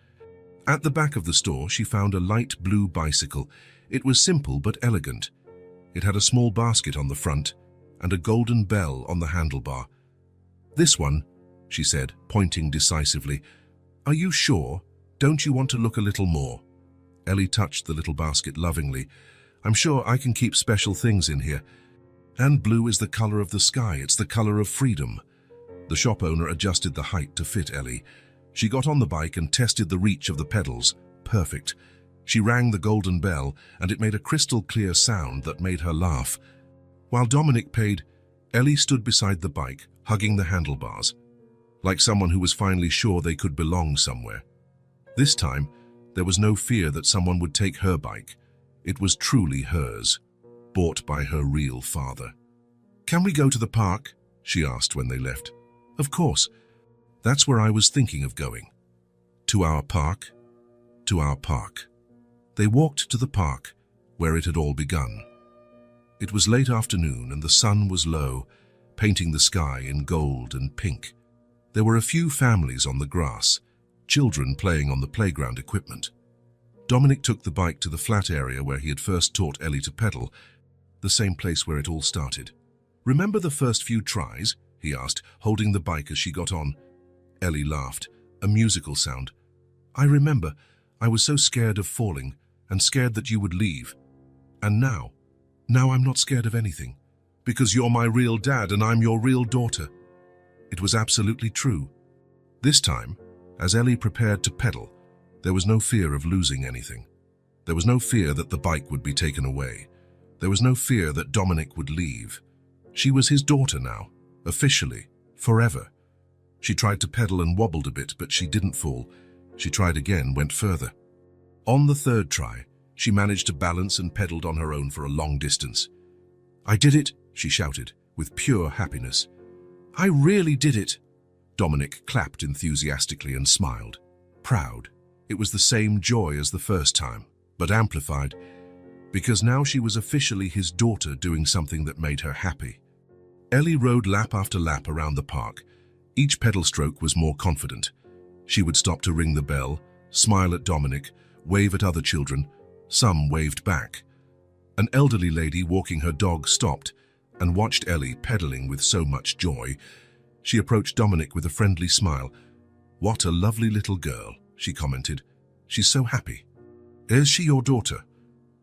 At the back of the store, she found a light blue bicycle. It was simple but elegant. It had a small basket on the front and a golden bell on the handlebar. This one, she said, pointing decisively. Are you sure? Don't you want to look a little more? Ellie touched the little basket lovingly. I'm sure I can keep special things in here. And blue is the color of the sky. It's the color of freedom. The shop owner adjusted the height to fit Ellie. She got on the bike and tested the reach of the pedals. Perfect. She rang the golden bell, and it made a crystal-clear sound that made her laugh. While Dominic paid, Ellie stood beside the bike, hugging the handlebars, like someone who was finally sure they could belong somewhere. This time, there was no fear that someone would take her bike. It was truly hers, bought by her real father. Can we go to the park? She asked when they left. Of course. That's where I was thinking of going. To our park? To our park. They walked to the park, where it had all begun. It was late afternoon and the sun was low, painting the sky in gold and pink. There were a few families on the grass, children playing on the playground equipment. Dominic took the bike to the flat area where he had first taught Ellie to pedal, the same place where it all started. "Remember the first few tries?" he asked, holding the bike as she got on. Ellie laughed, a musical sound. "I remember. I was so scared of falling and scared that you would leave. And now I'm not scared of anything, because you're my real dad and I'm your real daughter." It was absolutely true. This time, as Ellie prepared to pedal, there was no fear of losing anything. There was no fear that the bike would be taken away. There was no fear that Dominic would leave. She was his daughter now, officially, forever. She tried to pedal and wobbled a bit, but she didn't fall. She tried again, went further. On the third try, she managed to balance and pedaled on her own for a long distance. "I did it," she shouted, with pure happiness. "I really did it." Dominic clapped enthusiastically and smiled, proud. It was the same joy as the first time, but amplified, because now she was officially his daughter doing something that made her happy. Ellie rode lap after lap around the park. Each pedal stroke was more confident. She would stop to ring the bell, smile at Dominic, wave at other children. Some waved back. An elderly lady walking her dog stopped and watched Ellie pedaling with so much joy. She approached Dominic with a friendly smile. "What a lovely little girl," she commented. "She's so happy." "Is she your daughter?"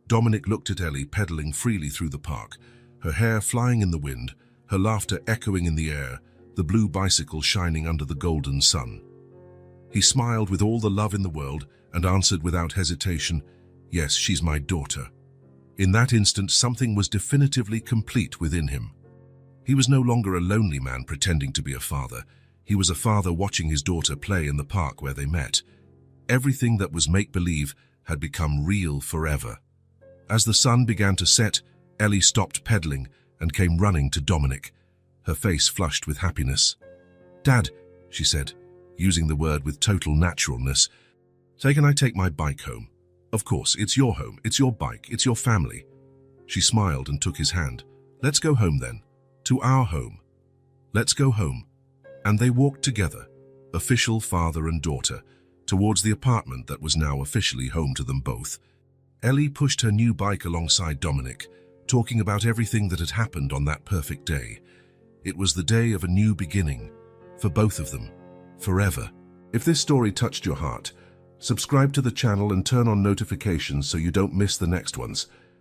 Dominic looked at Ellie pedaling freely through the park, her hair flying in the wind, her laughter echoing in the air, the blue bicycle shining under the golden sun. He smiled with all the love in the world and answered without hesitation, "Yes, she's my daughter." In that instant, something was definitively complete within him. He was no longer a lonely man pretending to be a father. He was a father watching his daughter play in the park where they met. Everything that was make-believe had become real forever. As the sun began to set, Ellie stopped pedaling and came running to Dominic, her face flushed with happiness. "Dad," she said, using the word with total naturalness, "can I take my bike home?" "Of course, it's your home, it's your bike, it's your family." She smiled and took his hand. "Let's go home then. To our home. Let's go home." And they walked together, official father and daughter, towards the apartment that was now officially home to them both. Ellie pushed her new bike alongside Dominic, talking about everything that had happened on that perfect day. It was the day of a new beginning, for both of them, forever. If this story touched your heart, subscribe to the channel and turn on notifications so you don't miss the next ones.